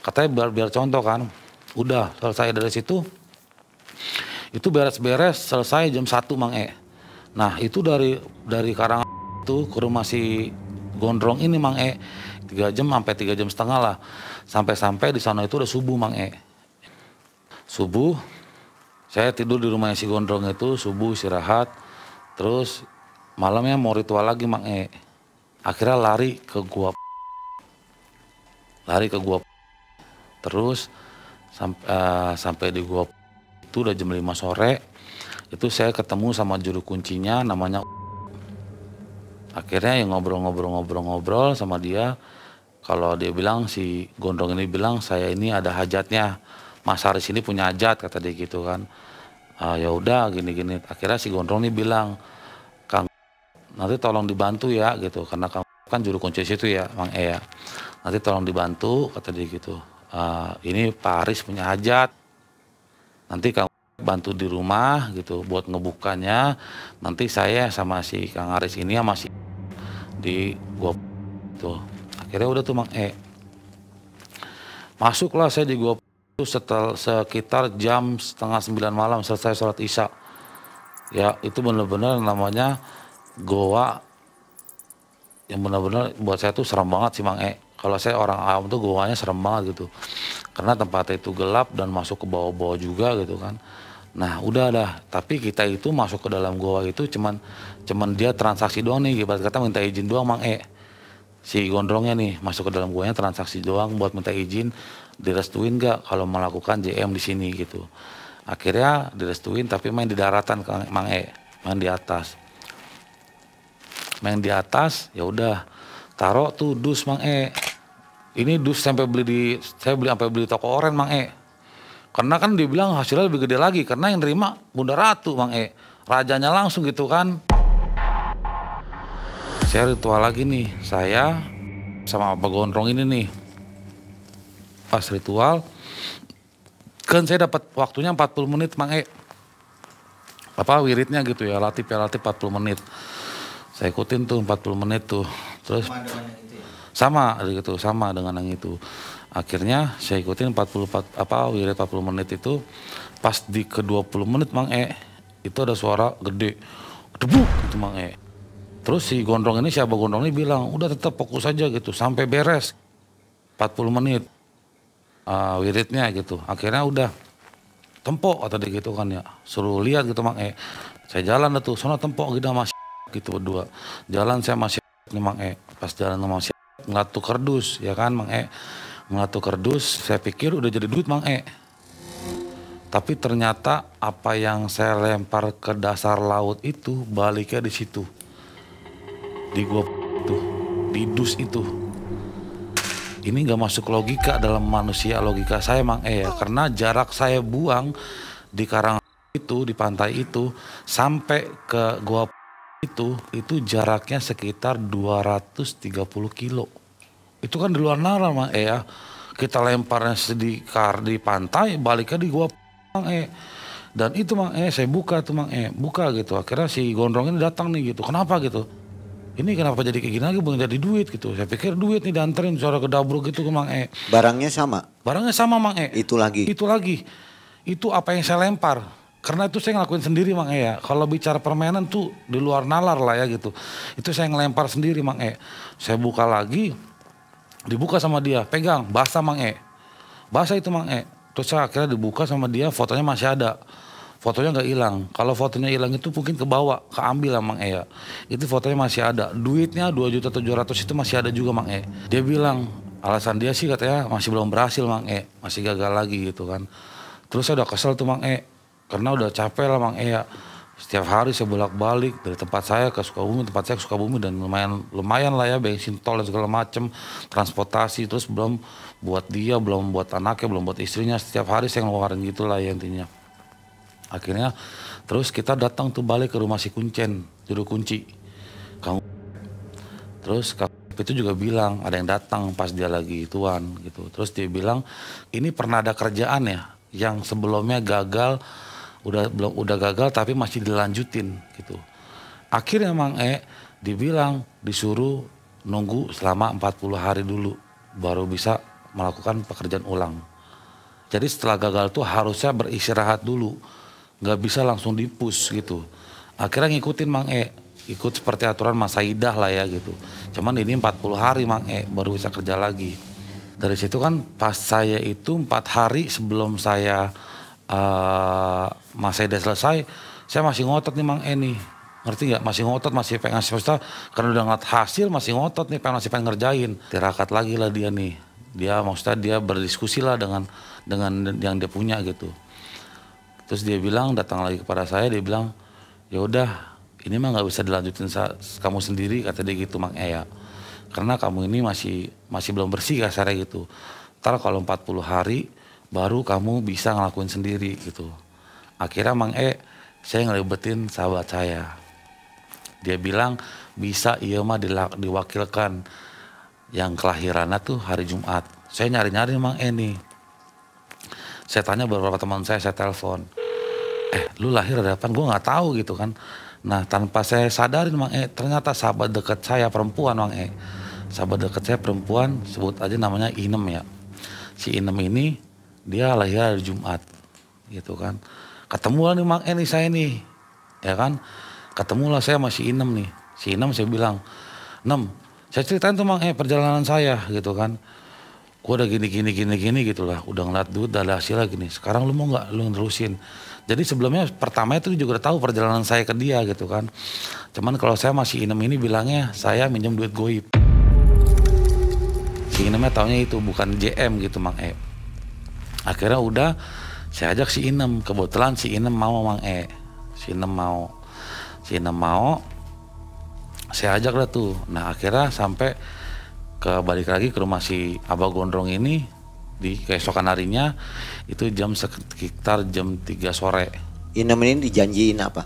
Speaker 1: Katanya biar contoh kan. Udah selesai dari situ, itu beres-beres selesai jam 1 Mang E. Nah itu dari Karang itu ke rumah si gondrong ini Mang E 3 jam sampai 3 jam setengah lah, sampai di sana itu udah subuh Mang E. Subuh saya tidur di rumahnya si gondrong itu, subuh istirahat, terus malamnya mau ritual lagi Mang E. Akhirnya lari ke gua, terus sampai di gua itu udah jam 5 sore. Itu saya ketemu sama juru kuncinya namanya. Akhirnya yang ngobrol sama dia. Kalau dia bilang, si gondrong ini bilang, saya ini ada hajatnya, Mas Haris ini punya hajat kata dia gitu kan. Ya udah gini. Akhirnya si gondrong ini bilang, Kang nanti tolong dibantu ya gitu, karena Kang kan juru kunci situ ya Mang E ya. Nanti tolong dibantu kata dia gitu. Ini Pak Haris punya hajat, nanti Kang bantu di rumah gitu buat ngebukanya. Nanti saya sama si Kang Haris ini sama si di gua tuh. Akhirnya udah tuh Mang E. Masuklah saya di gua itu sekitar jam 8:30 malam selesai sholat Isya. Ya itu benar-benar namanya goa yang benar-benar buat saya tuh serem banget sih Mang E. Kalau saya orang awam tuh goanya serem banget gitu. Karena tempatnya itu gelap dan masuk ke bawah-bawah juga gitu kan. Nah udah dah, tapi kita itu masuk ke dalam goa itu cuman dia transaksi doang nih, ibarat kata minta izin doang Mang E. Si gondrongnya nih masuk ke dalam goanya transaksi doang buat minta izin, direstuin gak kalau melakukan JM di sini gitu. Akhirnya direstuin tapi main di daratan Mang E, main di atas. Ya udah, taruh tuh dus Mang E. Ini dus saya beli sampai beli toko oren Mang E. Karena kan dibilang hasilnya lebih gede lagi, karena yang nerima Bunda Ratu Mang E. Rajanya langsung gitu kan. Saya ritual lagi nih, saya sama Pak Gondrong ini nih. Pas ritual, kan saya dapat waktunya 40 menit Mang E. Wiridnya gitu ya, latih 40 menit. Saya ikutin tuh 40 menit tuh. Terus sama gitu, sama dengan yang itu. Akhirnya saya ikutin wirid 40 menit itu. Pas di ke 20 menit Mang E, itu ada suara gede, debuk gitu Mang E. Terus si gondrong ini, siapa gondrong ini bilang, udah tetap fokus aja gitu sampai beres 40 menit wiridnya gitu. Akhirnya udah tempok atau gitu kan ya, suruh lihat gitu Mang E. Saya jalan tuh, sono tempok gitu masih gitu berdua. Jalan saya masih nih Mang E. Pas jalan sama si ngeliat tuh kardus ya kan Mang E. Ngeliat tuh kardus, saya pikir udah jadi duit Mang E. Tapi ternyata apa yang saya lempar ke dasar laut itu baliknya di situ. Di gua tuh, di dus itu. ini nggak masuk logika dalam manusia, logika saya Mang ya, karena jarak saya buang di karang itu, di pantai itu sampai ke gua itu jaraknya sekitar 230 kilo. Itu kan di luar nalar Mang ya. Kita lemparnya di pantai, baliknya di gua Mang Dan itu Mang saya buka tuh Mang buka gitu. Akhirnya si gondrong ini datang nih gitu. Kenapa gitu? Ini kenapa jadi kayak gini lagi, Bang, jadi duit gitu. Saya pikir duit nih dianterin suara ke Dabruk gitu ke Mang
Speaker 2: Barangnya sama?
Speaker 1: Barangnya sama Mang
Speaker 2: Itu lagi?
Speaker 1: Itu lagi. Itu apa yang saya lempar. Karena itu saya ngelakuin sendiri Mang ya. Kalau bicara permainan tuh di luar nalar lah ya gitu. Itu saya ngelempar sendiri Mang Saya buka lagi, dibuka sama dia, pegang, basah Mang Basah itu Mang Terus saya akhirnya dibuka sama dia, fotonya masih ada. Fotonya nggak hilang. Kalau fotonya hilang itu mungkin kebawa, keambil lah Mang ya. Itu fotonya masih ada. Duitnya 2.700.000 itu masih ada juga Mang Dia bilang alasan dia sih katanya masih belum berhasil Mang masih gagal lagi gitu kan. Terus saya udah kesel tuh Mang karena udah capek lah Mang ya. Setiap hari saya bolak-balik dari tempat saya ke Sukabumi, tempat saya ke Sukabumi, dan lumayan lah ya, bensin tol dan segala macem, transportasi, terus belum buat dia, belum buat anaknya, belum buat istrinya. Setiap hari saya ngeluarin gitulah ya intinya. Akhirnya terus kita datang tuh balik ke rumah si Kuncen, juru kunci. Terus itu juga bilang ada yang datang pas dia lagi tuan gitu. Terus dia bilang ini pernah ada kerjaan ya yang sebelumnya gagal, udah gagal tapi masih dilanjutin gitu. Akhirnya Mang dibilang disuruh nunggu selama 40 hari dulu baru bisa melakukan pekerjaan ulang. Jadi setelah gagal tuh harusnya beristirahat dulu. Nggak bisa langsung dipus gitu. Akhirnya ngikutin Mang ikut seperti aturan Mas Saidah lah ya gitu. Cuman ini 40 hari Mang baru bisa kerja lagi. Dari situ kan pas saya itu 4 hari sebelum saya Mas Saidah selesai, saya masih ngotot nih Mang nih. Ngerti nggak? Masih ngotot, masih pengen ngasih peserta, karena udah ngeliat hasil masih ngotot nih, masih pengen ngerjain. Tirakat lagi lah dia nih. Dia maksudnya dia berdiskusi lah dengan yang dia punya gitu. Terus dia bilang, datang lagi kepada saya, dia bilang, ya udah, ini mah nggak bisa dilanjutin kamu sendiri, kata dia gitu Mang ya. Karena kamu ini masih belum bersih kasarnya gitu. Ntar kalau 40 hari baru kamu bisa ngelakuin sendiri gitu. Akhirnya Mang saya ngelibetin sahabat saya. Dia bilang bisa iya mah diwakilkan, yang kelahirannya tuh hari Jumat. Saya nyari-nyari Mang nih. Saya tanya beberapa teman saya telepon. Lu lahir ada apa? Gue nggak tahu gitu kan. Nah tanpa saya sadarin Mang ternyata sahabat dekat saya perempuan Mang Sahabat dekat saya perempuan, sebut aja namanya Inem ya. Si Inem ini dia lahir hari Jumat gitu kan. Ketemulah nih Mang nih saya nih. Ya kan? Ketemulah saya sama si Inem nih. Si Inem saya bilang, "Nem, saya ceritain tuh Mang perjalanan saya gitu kan. Gue udah gini gitu lah, udah ngeliat duit, udah ada hasilnya gini. Sekarang lu mau nggak lu nerusin?" Jadi sebelumnya pertama itu juga udah tahu perjalanan saya ke dia gitu kan. Cuman kalau saya masih Inem ini bilangnya saya minjem duit goib. Si Inemnya taunya itu bukan JM gitu Mang Akhirnya udah saya ajak si Inem, kebetulan si Inem mau Mang Si Inem mau. Saya ajak lah tuh. Nah akhirnya sampai balik lagi ke rumah si Abah Gondrong ini di keesokan harinya itu sekitar jam 3 sore.
Speaker 2: Inem ini dijanjiin apa?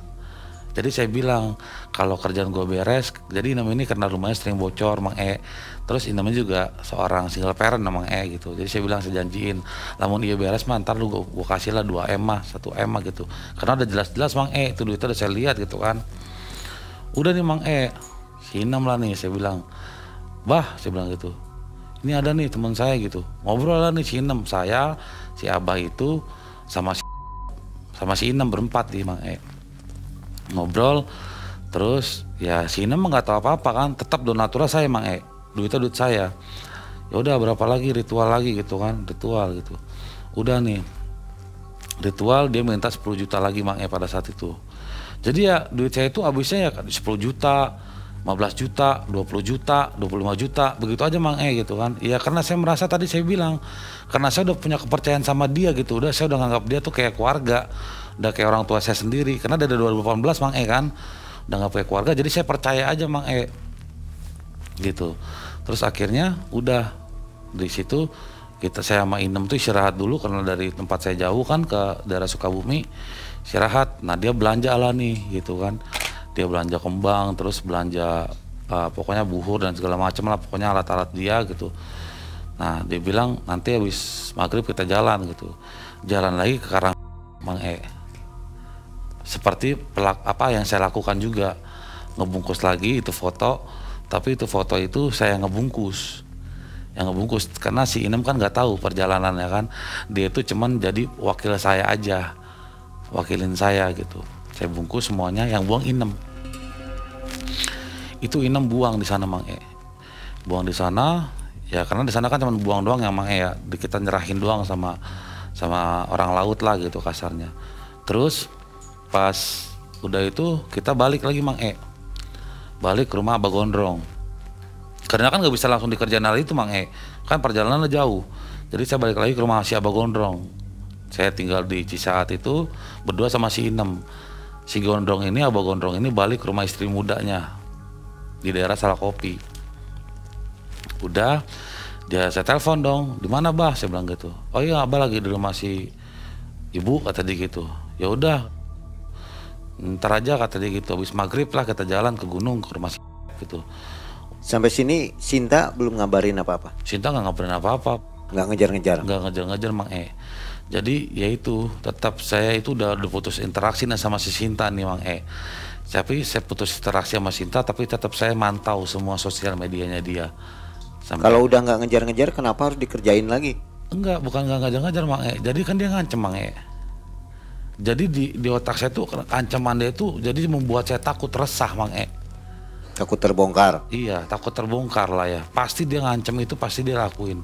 Speaker 1: Jadi saya bilang kalau kerjaan gue beres, jadi Inem ini karena rumahnya sering bocor Mang terus Inem juga seorang single parent Mang gitu. Jadi saya bilang, saya janjiin lamun iya beres mah ntar lu gue kasih lah 2 M mah, 1 M mah gitu. Karena udah jelas-jelas Mang itu duitnya udah saya lihat gitu kan. Udah nih Mang si Inem lah nih saya bilang, "Bah," saya bilang gitu, "ini ada nih teman saya gitu, ngobrol lah nih si Inem, saya, si Abah itu sama si Inem berempat nih Mang ngobrol. Terus ya si Inem nggak tahu apa-apa kan, tetap donatura saya Mang duitnya duit saya. Ya udah berapa lagi ritual lagi gitu kan, ritual gitu. Udah nih ritual dia minta 10 juta lagi Mang pada saat itu. Jadi ya duit saya itu habisnya ya 10 juta, 15 juta, 20 juta, 25 juta, begitu aja Mang gitu kan. Ya karena saya merasa tadi saya bilang, karena saya udah punya kepercayaan sama dia gitu, udah saya udah nganggap dia tuh kayak keluarga, udah kayak orang tua saya sendiri. Karena dari 2018 Mang kan, udah nggak kayak keluarga, jadi saya percaya aja Mang gitu. Terus akhirnya udah Di situ saya sama Inem tuh istirahat dulu karena dari tempat saya jauh kan ke daerah Sukabumi, istirahat. Nah dia belanja lah nih gitu kan, dia belanja kembang, terus belanja pokoknya buhur dan segala macam lah, pokoknya alat-alat dia gitu. Nah dia bilang nanti habis maghrib kita jalan gitu, jalan lagi ke Karang Mang E. Seperti apa yang saya lakukan juga, ngebungkus lagi itu foto, tapi itu foto itu saya ngebungkus. Yang ngebungkus karena si Inem kan nggak tahu perjalanannya kan, dia itu cuman jadi wakil saya aja, wakilin saya gitu. Saya bungkus semuanya, yang buang Inem. Itu Inem buang di sana Mang E, buang di sana ya, karena di sana kan cuma buang doang yang Mang E ya, kita nyerahin doang sama orang laut lah gitu kasarnya. Terus pas udah itu kita balik lagi Mang E, balik ke rumah Abah Gondrong. Karena kan nggak bisa langsung dikerjain hal itu Mang E, kan perjalanannya jauh. Jadi saya balik lagi ke rumah si Abah Gondrong. Saya tinggal di Cisaat itu berdua sama si Inem. Si Gondrong ini, Abah Gondrong ini balik ke rumah istri mudanya di daerah Salakopi. Udah, saya telepon dong, di mana Bah? Saya bilang gitu. Oh iya, Abah lagi di rumah si ibu, kata dia gitu. Ya udah, ntar aja kata dia gitu. Habis maghrib lah kita jalan ke gunung ke rumah si gitu.
Speaker 2: Sampai sini Sinta belum ngabarin apa-apa?
Speaker 1: Sinta nggak ngabarin apa-apa.
Speaker 2: Nggak ngejar-ngejar?
Speaker 1: Nggak ngejar-ngejar Mang E. Jadi ya itu, tetap saya itu udah putus interaksi sama si Sinta nih Mang E. Tapi saya putus interaksi sama Sinta, tapi tetap saya mantau semua sosial medianya dia.
Speaker 2: Kalau udah nggak ngejar-ngejar, kenapa harus dikerjain lagi?
Speaker 1: Enggak, bukan nggak ngejar-ngejar Mang E. Jadi kan dia ngancem Mang E. Jadi di otak saya tuh ancaman dia itu jadi membuat saya takut, resah Mang E.
Speaker 2: Takut terbongkar?
Speaker 1: Iya, takut terbongkar lah ya. Pasti dia ngancem itu, pasti dia lakuin.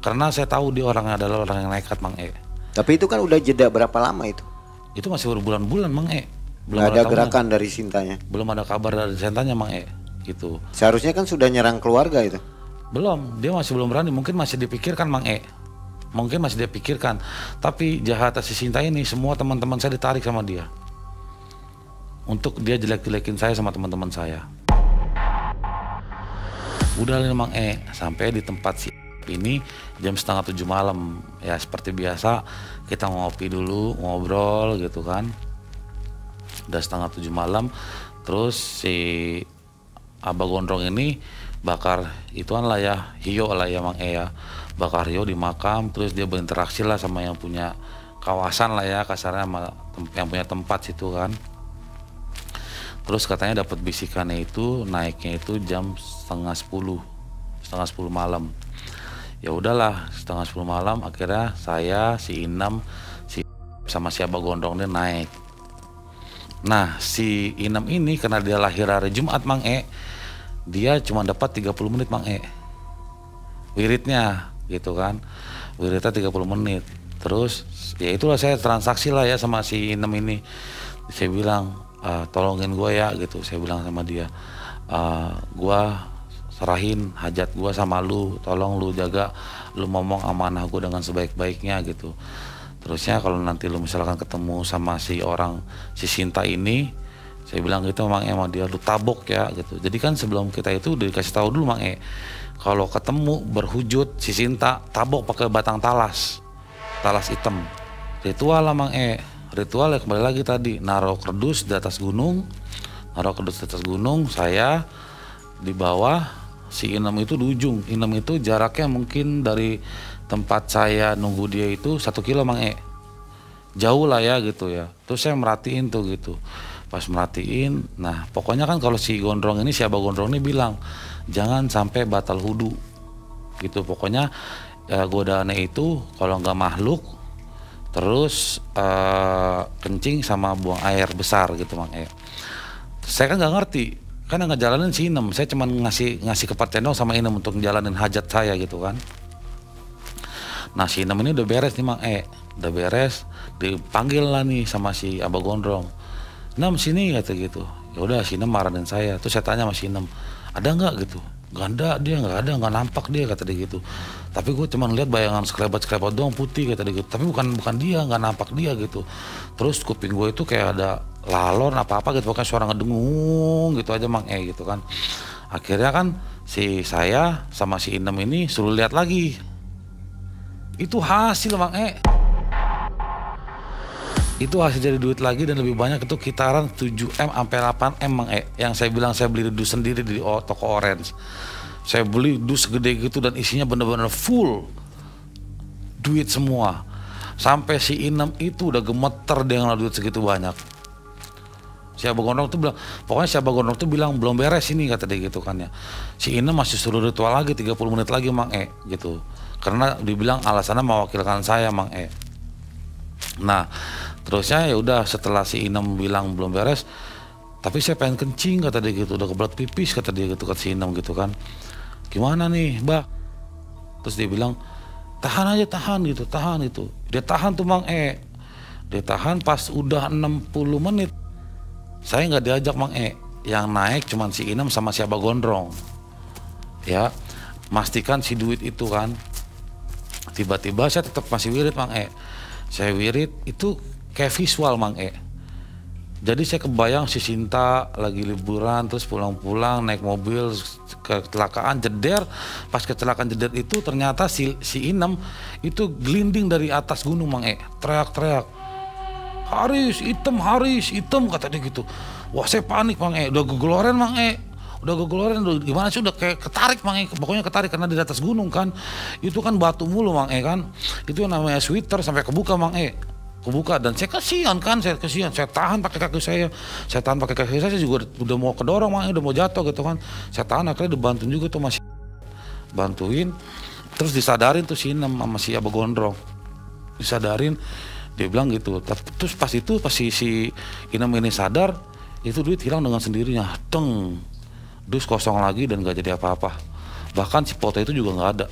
Speaker 1: Karena saya tahu dia orangnya adalah orang yang nekat Mang E.
Speaker 2: Tapi itu kan udah jeda berapa lama itu?
Speaker 1: Itu masih berbulan-bulan Mang E.
Speaker 2: Belum ada gerakan dari Sintanya?
Speaker 1: Belum ada kabar dari Sintanya Mang E. Gitu.
Speaker 2: Seharusnya kan sudah nyerang keluarga itu?
Speaker 1: Belum, dia masih belum berani. Mungkin masih dipikirkan Mang E. Mungkin masih dipikirkan. Tapi jahat si Sinta ini, semua teman-teman saya ditarik sama dia. Untuk dia jelek-jelekin saya sama teman-teman saya. Udah lah Mang E, sampai di tempat si ini jam 6:30 malam. Ya seperti biasa kita ngopi dulu, ngobrol gitu kan. Udah 6:30 malam, terus si Abah Gondrong ini bakar ituan lah ya, hiyo lah ya Mang E ya. Bakar hiyo di makam, terus dia berinteraksi lah sama yang punya kawasan lah ya, kasarnya sama yang punya tempat situ kan. Terus katanya dapat bisikannya itu naiknya itu jam 9:30 malam. Ya udahlah, 9:30 malam akhirnya saya, si Inem, sama si Abah Gondrong dia naik. Nah si Inem ini karena dia lahir hari Jumat Mang E, dia cuma dapat 30 menit Mang E wiridnya gitu kan, wiridnya 30 menit. Terus ya itulah saya transaksi lah ya sama si Inem ini. Saya bilang tolongin gue ya gitu, saya bilang sama dia, gue serahin hajat gue sama lu, tolong lu jaga, lu ngomong amanah gue dengan sebaik-baiknya gitu. Terusnya kalau nanti lu misalkan ketemu sama si Sinta ini, saya bilang gitu Mang E, emang dia lu tabok ya gitu. Jadi kan sebelum kita itu udah dikasih tahu dulu Mang E, kalau ketemu berhujud si Sinta tabok pakai batang talas hitam. Ritual lah Mang E, ritual ya kembali lagi tadi, naruh kerdus di atas gunung, saya di bawah, si Inem itu di ujung. Inem itu jaraknya mungkin dari tempat saya nunggu dia itu 1 kilo Mang E, jauh lah ya gitu ya. Terus saya merhatiin tuh gitu, pas merhatiin, nah pokoknya kan kalau si Gondrong ini, si Abah Gondrong ini bilang jangan sampai batal hudu gitu. Pokoknya godaannya itu kalau nggak makhluk, terus kencing sama buang air besar gitu Mang E. Saya kan nggak ngerti, kan yang ngejalanin si Inem, saya cuma ngasih kepercayaan sama Inem untuk ngejalanin hajat saya gitu kan. Nah si Inem ini udah beres nih Mang E, udah beres, dipanggil lah nih sama si Abah Gondrong, Inem sini kata gitu. Ya udah si Inem marahin saya. Terus saya tanya sama si Inem, ada nggak gitu? Ganda dia nggak ada, nggak nampak dia kata dia gitu. Tapi gue cuma lihat bayangan sekelebat doang putih kata dia gitu. Tapi bukan dia, nggak nampak dia gitu. Terus kuping gue itu kayak ada lalor apa gitu, pokoknya suara ngedengung gitu aja Mang E gitu kan. Akhirnya kan si saya sama si Inem ini suruh lihat lagi. Itu hasil Mang E. Itu hasil dari duit lagi dan lebih banyak, itu kitaran 7M sampai 8M Mang E. Yang saya bilang saya beli dus sendiri di toko Orange. Saya beli dus gede gitu dan isinya bener-bener full duit semua. Sampai si Inem itu udah gemeter dia ngeliat duit segitu banyak. Si Abah Gondrong tuh bilang, pokoknya si Abah Gondrong tuh bilang belum beres ini, kata dia gitu kan ya. Si Inem masih suruh ritual lagi 30 menit lagi Mang E gitu. Karena dibilang alasannya mewakilkan saya Mang E. Nah, terusnya ya udah setelah si Inem bilang belum beres, tapi saya pengen kencing kata dia gitu, udah kebelet pipis kata dia gitu, kata si Inem gitu kan. Gimana nih, Mbak? Terus dia bilang, tahan aja, tahan gitu, tahan itu. Dia tahan tuh Mang E. Dia tahan pas udah 60 menit. Saya nggak diajak Mang E. Yang naik cuman si Inem sama si Abah Gondrong. Ya, pastikan si duit itu kan. Tiba-tiba saya tetap masih wirid Mang E. Saya wirid itu kayak visual Mang E. Jadi saya kebayang si Sinta lagi liburan terus pulang-pulang naik mobil kecelakaan jeder. Pas kecelakaan jeder itu ternyata si Inem itu gelinding dari atas gunung Mang E. Teriak-teriak, Haris, hitam kata dia gitu. Wah saya panik Mang E. Udah gegeloren Mang E. Udah gegeloren, gimana sih, udah kayak ketarik Mang E. Pokoknya ketarik karena di atas gunung kan. Itu kan batu mulu Mang E kan. Itu yang namanya sweater sampai kebuka Mang E. Kebuka dan saya kasihan kan, saya tahan pakai kaki saya tahan pakai kaki saya juga udah mau kedorong Mang E, udah mau jatuh gitu kan. Saya tahan, akhirnya dibantuin juga tuh masih bantuin. Terus disadarin tuh si Inem sama si Abah Gondrong. Disadarin, dia bilang gitu. Terus pas si Inem ini sadar, itu duit hilang dengan sendirinya. Teng, dus kosong lagi dan gak jadi apa-apa. Bahkan si foto itu juga gak ada.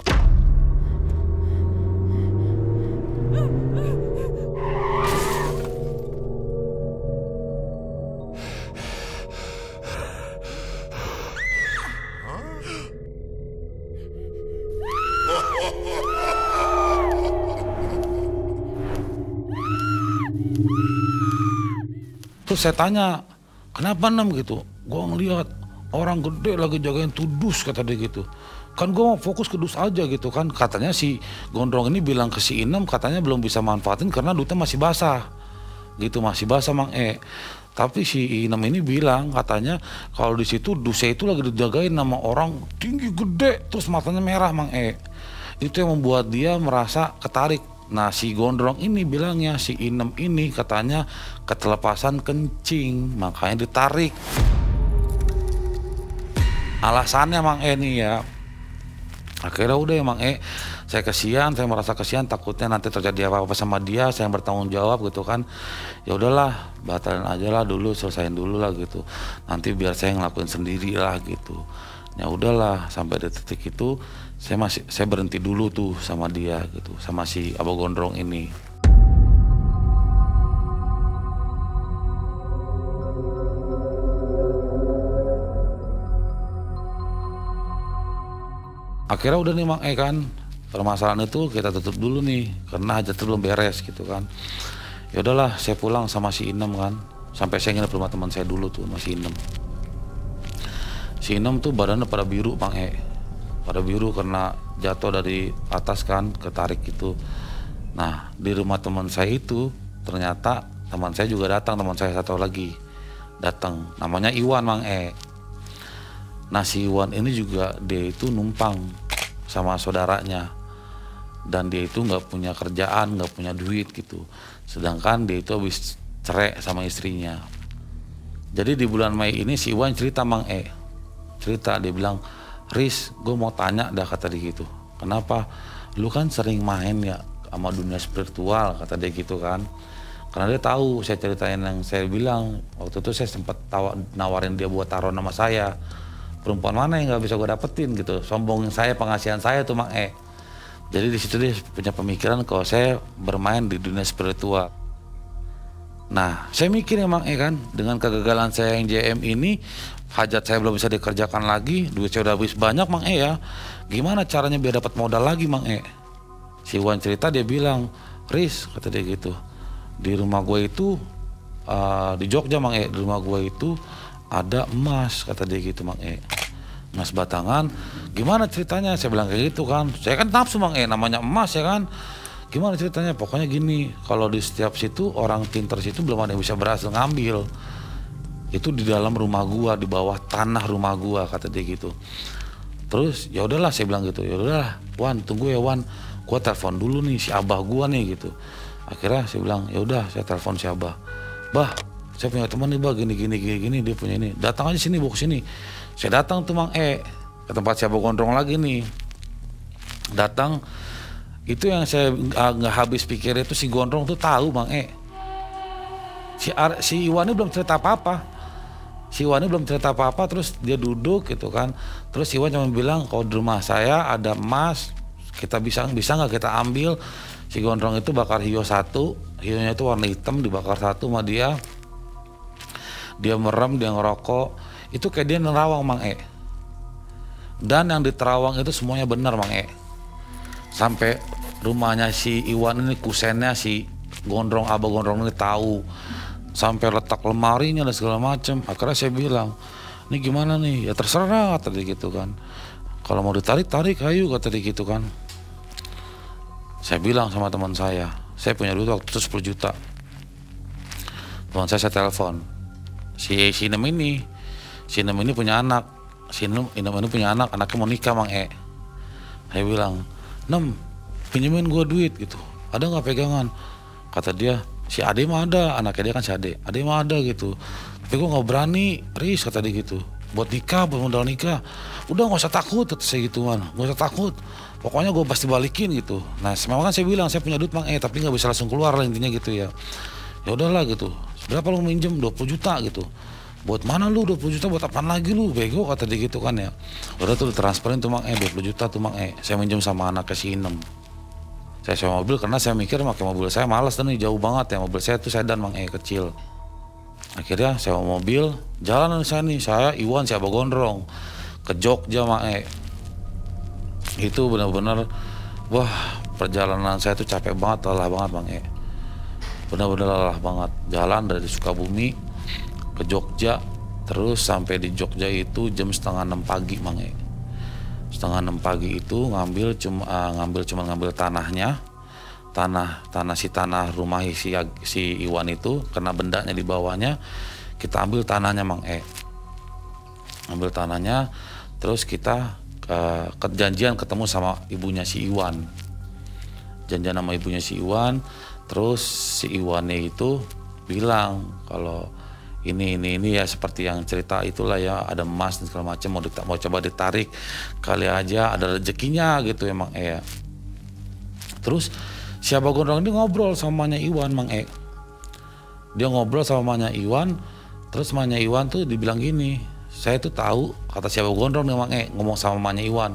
Speaker 1: Terus saya tanya, kenapa Nem gitu? Gue ngeliat orang gede lagi jagain tuh dus, kata dia gitu. Kan gue mau fokus ke dus aja gitu kan. Katanya si Gondrong ini bilang ke si Inem katanya belum bisa manfaatin karena duitnya masih basah. Gitu, masih basah Mang E. Tapi si Inem ini bilang katanya kalau di situ dusnya itu lagi dijagain sama orang tinggi gede terus matanya merah Mang E. Itu yang membuat dia merasa ketarik. Nah si Gondrong ini bilangnya si Inem ini katanya ketelepasan kencing makanya ditarik. Alasannya Mang E nih ya. Akhirnya udah ya Mang E, saya merasa kasihan takutnya nanti terjadi apa-apa sama dia, saya yang bertanggung jawab gitu kan. Ya udahlah, batalin aja lah dulu, selesain dulu lah gitu. Nanti biar saya ngelakuin sendiri lah gitu. Ya udahlah, sampai di titik itu saya berhenti dulu tuh sama dia gitu, sama si Abah Gondrong ini. Akhirnya udah nih Mang E kan, permasalahan itu kita tutup dulu nih karena hajat itu belum beres gitu kan. Ya udahlah, saya pulang sama si Inem kan, sampai saya nginep rumah teman saya dulu tuh sama si Inem. Si Inem tuh badannya pada biru Mang E, pada biru karena jatuh dari atas kan, ketarik gitu. Nah di rumah teman saya itu ternyata teman saya juga datang, teman saya satu lagi datang, namanya Iwan Mang E. Nah si Iwan ini juga dia itu numpang sama saudaranya dan dia itu nggak punya kerjaan, nggak punya duit gitu. Sedangkan dia itu habis cerai sama istrinya. Jadi di bulan Mei ini si Iwan cerita Mang E, cerita dia bilang, Riz, gue mau tanya dah, kata dia gitu. Kenapa? Lu kan sering main ya sama dunia spiritual, kata dia gitu kan. Karena dia tahu saya ceritain yang saya bilang waktu itu saya sempat nawarin dia buat taruh nama saya. Perempuan mana yang nggak bisa gue dapetin gitu, sombongin saya, pengasihan saya tuh Mang E. Jadi di situ dia punya pemikiran kalau saya bermain di dunia spiritual. Nah saya mikir ya Mang E kan, dengan kegagalan saya yang JM ini, hajat saya belum bisa dikerjakan lagi, duit saya udah habis banyak Mang E ya. Gimana caranya biar dapat modal lagi Mang E? Si Wan cerita, dia bilang, Riz, kata dia gitu, di rumah gue itu di Jogja Mang E, di rumah gue itu ada emas, kata dia gitu Mang E. Mas Batangan, gimana ceritanya? Saya bilang kayak gitu kan. Saya kan nafsu Mang namanya emas ya kan. Gimana ceritanya? Pokoknya gini, kalau di setiap situ orang pinter situ belum ada yang bisa berhasil ngambil. Itu di dalam rumah gua, di bawah tanah rumah gua, kata dia gitu. Terus ya udahlah saya bilang gitu. Ya udahlah, Wan, tunggu ya Wan. Gua telepon dulu nih si abah gua nih gitu. Akhirnya saya bilang, ya udah saya telepon si abah. Bah, saya punya teman nih bah, gini, dia punya ini. Datang aja sini, bawa ke sini. Saya datang tuh Mang ke tempat si abah gondrong lagi nih. Datang, itu yang saya nggak habis pikir itu si gondrong tuh tahu Mang si Iwan ini belum cerita apa-apa. Terus dia duduk gitu kan. Terus Iwan cuma bilang, kalau di rumah saya ada emas, kita bisa nggak kita ambil. Si gondrong itu bakar hio satu, hionya itu warna hitam, dibakar satu sama dia merem, dia ngerokok. Itu kayak dia nerawang Mang dan yang di Terawang itu semuanya benar Mang sampai rumahnya si Iwan ini, kusennya si gondrong, abah gondrong ini tahu, sampai letak lemarinya dan segala macam. Akhirnya saya bilang, ini gimana nih? Ya terserah, kata dia gitu kan. Kalau mau ditarik, ayo, kata dia gitu kan. Saya bilang sama teman saya punya duit waktu itu 10 juta. Teman saya telepon, si Inem ini punya anak. Inem ini punya anak, anaknya mau nikah Mang Saya bilang, Nem, pinjemin gue duit gitu, ada nggak pegangan? Kata dia, si Ade mah ada, anaknya dia kan si Ade mah ada gitu. Tapi gue nggak berani, Riz, kata dia gitu. Buat modal nikah. Udah nggak usah takut, kata saya gitu man, nggak usah takut. Pokoknya gue pasti balikin gitu. Nah, memang kan saya bilang saya punya duit Mang tapi nggak bisa langsung keluar lah intinya gitu ya. Ya udahlah gitu. Berapa lu minjem? 20 juta gitu. Buat mana lu 20 juta, buat apaan lagi lu, bego, kata dia gitu kan ya. Udah tuh transferin tuh Mang 20 juta tuh Mang saya minjem sama anaknya si Inem. Saya sewa mobil karena saya mikir pakai mobil saya malas dan jauh banget ya, mobil saya tuh sedan Mang kecil. Akhirnya sewa mobil, jalan saya Iwan, si abah gondrong ke Jogja Mang Itu benar-benar wah, perjalanan saya tuh capek banget, lelah banget Mang benar-benar lelah banget. Jalan dari Sukabumi ke Jogja, terus sampai di Jogja itu jam 5:30 pagi Mang 5:30 pagi itu ngambil tanahnya, tanah rumah si Iwan itu, karena bendanya di bawahnya, kita ambil tanahnya Mang ambil tanahnya, terus kita janjian ketemu sama ibunya si Iwan, terus si Iwannya itu bilang kalau ini ya seperti yang cerita itulah ya, ada emas dan segala macam, mau coba ditarik kali aja ada rezekinya gitu emang Terus si abah gondrong ini ngobrol sama mamanya Iwan Mang dia ngobrol sama mamanya Iwan, terus mamanya Iwan tuh dibilang gini, saya tuh tahu, kata si abah gondrong nih Mang ngomong sama mamanya Iwan,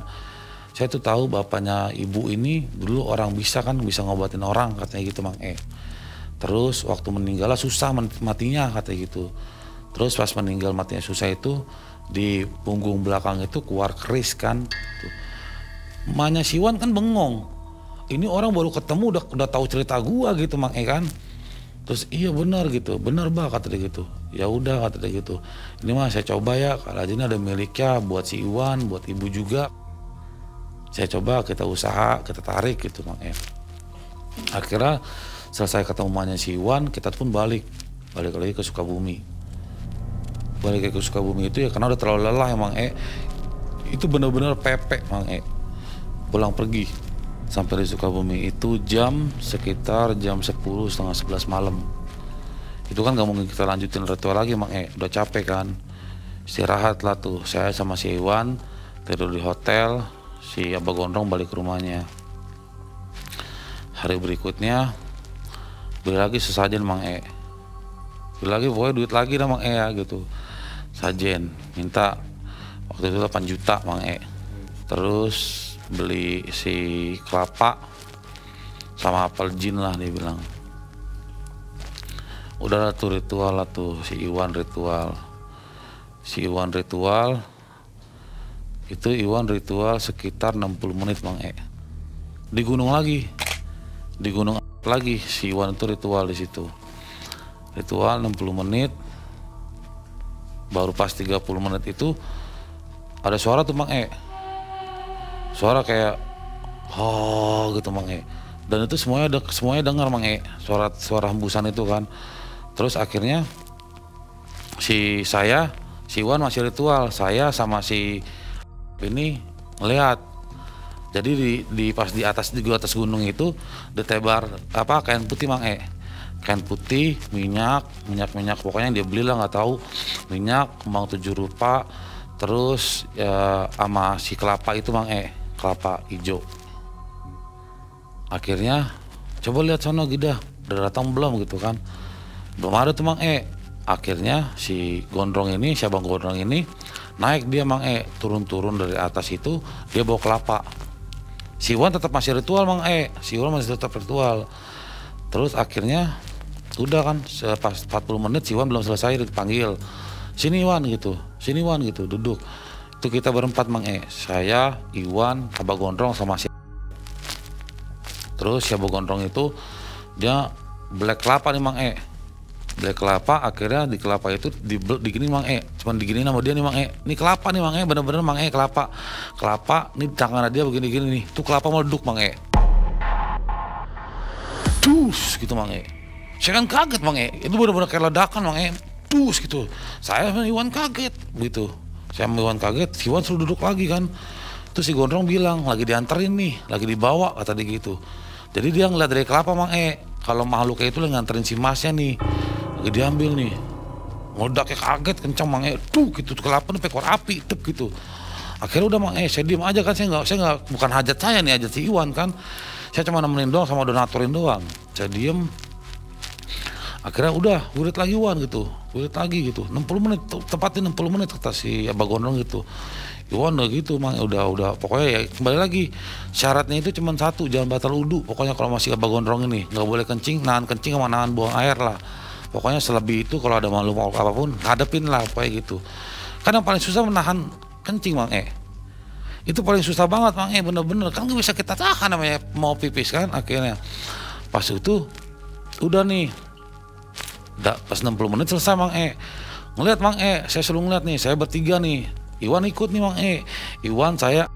Speaker 1: saya tuh tahu bapaknya ibu ini dulu orang bisa ngobatin orang, katanya gitu Mang Terus waktu meninggal susah matinya, katanya gitu. Terus pas meninggal matinya susah itu, di punggung belakang itu keluar keris kan. Mamanya si Iwan kan bengong. Ini orang baru ketemu udah tahu cerita gua gitu Mang kan. Terus iya benar gitu, benar bah, kata dia gitu. Ya udah, kata dia gitu. Ini mah saya coba ya, kalau aja ini ada miliknya buat si Iwan, buat ibu juga. Saya coba, kita usaha, kita tarik gitu Mang Akhirnya selesai ketemu mamanya si Iwan, kita pun balik lagi ke Sukabumi. Balik ke Sukabumi itu ya karena udah terlalu lelah emang itu benar-benar pepek Mang pulang pergi. Sampai di Sukabumi itu sekitar jam 10, setengah 11 malam. Itu kan gak mungkin kita lanjutin ritual lagi Mang udah capek kan. Istirahat lah tuh, saya sama si Iwan tidur di hotel, si abah gondrong balik ke rumahnya. Hari berikutnya beli lagi sesajen Mang beli lagi, pokoknya duit lagi dah Mang ya gitu, sajen minta waktu itu 8 juta Mang terus beli si kelapa sama apel jin lah, dia bilang udah tuh ritual lah tuh si Iwan ritual itu Iwan ritual sekitar 60 menit Mang di gunung lagi si Iwan itu ritual di situ. Ritual 60 menit. Baru pas 30 menit itu ada suara tuh Mang suara kayak oh gitu Mang dan itu semuanya dengar Mang suara hembusan itu kan. Terus akhirnya si Iwan masih ritual, saya sama si ini ngeliat. Jadi pas di atas gunung itu ditebar kain putih Mang kain putih, minyak pokoknya dia beli lah nggak tahu, minyak, kembang 7 rupa, terus ya sama si kelapa itu Mang kelapa hijau. Akhirnya coba lihat sono Gida, udah datang belum gitu kan. Belum ada tuh Mang Akhirnya si abang gondrong ini naik dia Mang turun dari atas itu, dia bawa kelapa. Si Iwan tetap masih ritual Mang si Iwan masih tetap ritual. Terus akhirnya udah kan pas 40 menit si Iwan belum selesai dipanggil. Sini Iwan gitu, duduk. Itu kita berempat Mang saya, Iwan, abang gondrong sama si. Terus si abang gondrong itu dia black kelapa nih Mang black kelapa. Akhirnya di kelapa itu digini Mang cuman digini sama dia nih Mang ini kelapa nih Mang bener-bener Mang kelapa nih tangan dia begini-gini nih, tuh kelapa meleduk Mang dus gitu Mang saya kan kaget Mang itu bener-bener kayak ledakan Mang dus gitu. Saya sama Iwan kaget gitu, saya sama Iwan kaget, si Iwan suruh duduk lagi kan. Terus si gondrong bilang lagi dianterin nih, lagi dibawa kata dia gitu. Jadi dia ngeliat dari kelapa Mang kalau makhluk kayak itu lagi nganterin si masnya nih, lagi diambil nih, meledaknya kaget kencang Mang tuh gitu, kelapa nih ekor api tep gitu. Akhirnya udah Mang saya diem aja kan, saya nggak bukan hajat saya nih, hajat si Iwan kan, saya cuma nemenin doang sama donatorin doang, saya diem. Akhirnya udah wirid lagi Iwan gitu, wirid lagi gitu, 60 menit tepatin 60 menit kata si abang gondrong gitu. Iwan udah gitu Mang udah pokoknya ya kembali lagi syaratnya itu cuma satu, jangan batal wudu pokoknya kalau masih abang gondrong ini, nggak boleh kencing, nahan kencing sama nahan buang air lah. Pokoknya selebih itu kalau ada makhluk apapun hadapin lah kayak gitu. Kan yang paling susah menahan kencing Mang itu paling susah banget Mang bener-bener kan nggak bisa kita tahan namanya mau pipis kan. Akhirnya pas itu udah nih pas 60 menit selesai Mang ngeliat Mang saya suruh ngeliat nih, saya bertiga nih, Iwan ikut nih Mang Iwan saya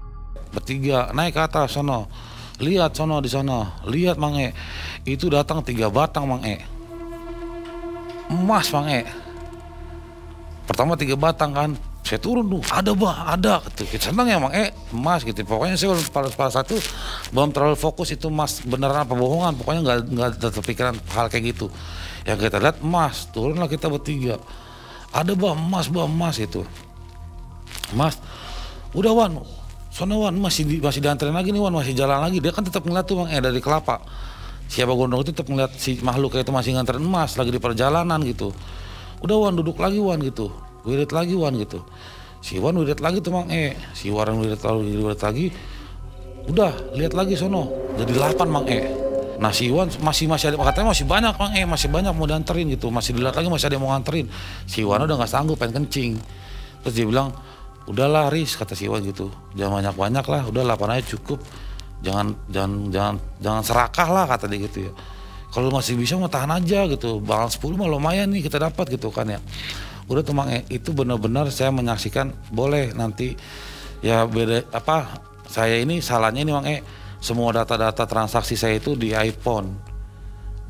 Speaker 1: bertiga naik ke atas sono, lihat sono di sono, lihat Mang itu datang 3 batang Mang emas Mang pertama 3 batang kan, saya turun tuh ada gitu, kita senang ya Mang emas gitu. Pokoknya saya pada satu belum terlalu fokus itu emas beneran apa bohongan, pokoknya nggak terpikiran hal kayak gitu. Yang kita lihat emas, turunlah kita bertiga, ada emas itu. Mas, udah Wan, sono Wan masih dianterin lagi nih Wan, masih jalan lagi. Dia kan tetap ngeliat tuh Mang dari kelapa. Siapa gondrong itu tetap ngeliat si makhluk kayak itu masih nganterin emas lagi di perjalanan gitu. Udah Wan duduk lagi Wan gitu, wirid lagi Wan gitu. Si Wan wirid lagi tuh Mang si Warang wirid lagi. Udah lihat lagi sono, jadi 8 Mang Nah si Iwan masih ada, katanya masih banyak Mang masih banyak mau dianterin gitu, masih dilihat lagi masih ada yang mau nganterin. Si Iwan udah nggak sanggup pengen kencing. Terus dia bilang, udahlah Riz kata si Iwan gitu, jangan banyak lah, udah 8 aja cukup, jangan serakah lah kata dia gitu ya. Kalau masih bisa mau tahan aja gitu, bakal 10 mah lumayan nih kita dapat gitu kan ya. Udah tuh Mang itu benar-benar saya menyaksikan, boleh nanti ya beda saya ini salahnya ini Mang semua data-data transaksi saya itu di iPhone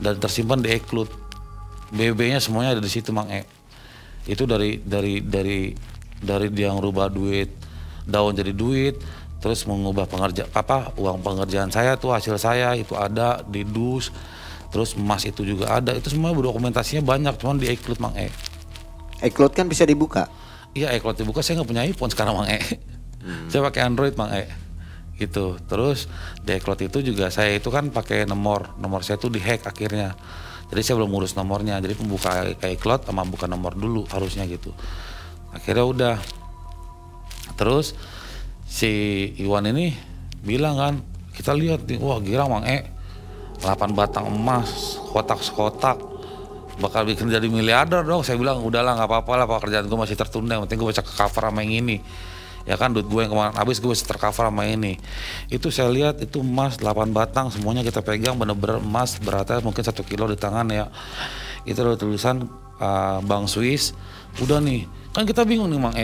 Speaker 1: dan tersimpan di iCloud, BB-nya semuanya ada di situ Mang Itu dari dia ngerubah duit daun jadi duit, terus mengubah uang pengerjaan saya tuh hasil saya itu ada di dus, terus emas itu juga ada, itu semua dokumentasinya banyak, cuman di iCloud Mang
Speaker 2: iCloud kan bisa dibuka.
Speaker 1: Iya iCloud dibuka, saya nggak punya iPhone sekarang Mang Saya pakai Android Mang gitu. Terus di iCloud itu juga saya itu kan pakai nomor saya tuh dihack akhirnya, jadi saya belum ngurus nomornya, jadi pembuka iCloud sama buka nomor dulu harusnya gitu. Akhirnya udah, terus si Iwan ini bilang kan, kita lihat nih, wah girang Mang 8 batang emas kotak sekotak bakal bikin jadi miliarder dong. Saya bilang udahlah nggak apa-apa lah, pekerjaan gue masih tertunda, yang penting gue bisa ke cover sama yang ini ya kan, duit gue yang kemarin habis gue bisa tercover sama ini. Itu saya lihat itu emas 8 batang semuanya kita pegang, bener-bener emas beratnya mungkin 1 kilo di tangan ya. Itu ada tulisan Bank Swiss. Udah nih kan kita bingung nih Mang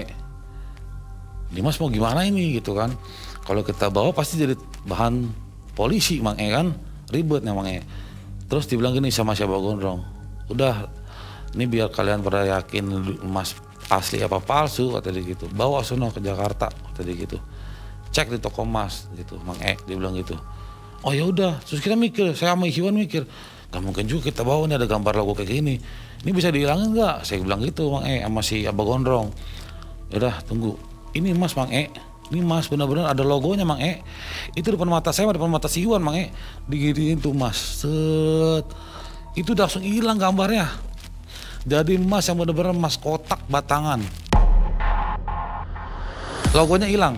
Speaker 1: Dimas mau gimana ini gitu kan. Kalau kita bawa pasti jadi bahan polisi Mang E kan, ribet nih Mang E. Terus dibilang gini sama si Abah Gondrong, udah ini biar kalian pada yakin emas asli apa palsu kata dia gitu, bawa sono ke Jakarta kata dia gitu, cek di toko emas gitu Mang E, dia bilang gitu. Oh ya udah, terus kita mikir, saya sama Iwan mikir, gak mungkin juga kita bawa ini ada gambar logo kayak gini, ini bisa dihilangin nggak? Saya bilang gitu Mang E sama si Abah Gondrong. Ya udah tunggu, ini emas Mang E, ini emas benar-benar ada logonya Mang E, itu depan mata saya, depan mata si Iwan Mang E, diginiin tuh emas, set, itu udah langsung hilang gambarnya. Jadi emas yang benar-benar emas kotak batangan, logonya hilang.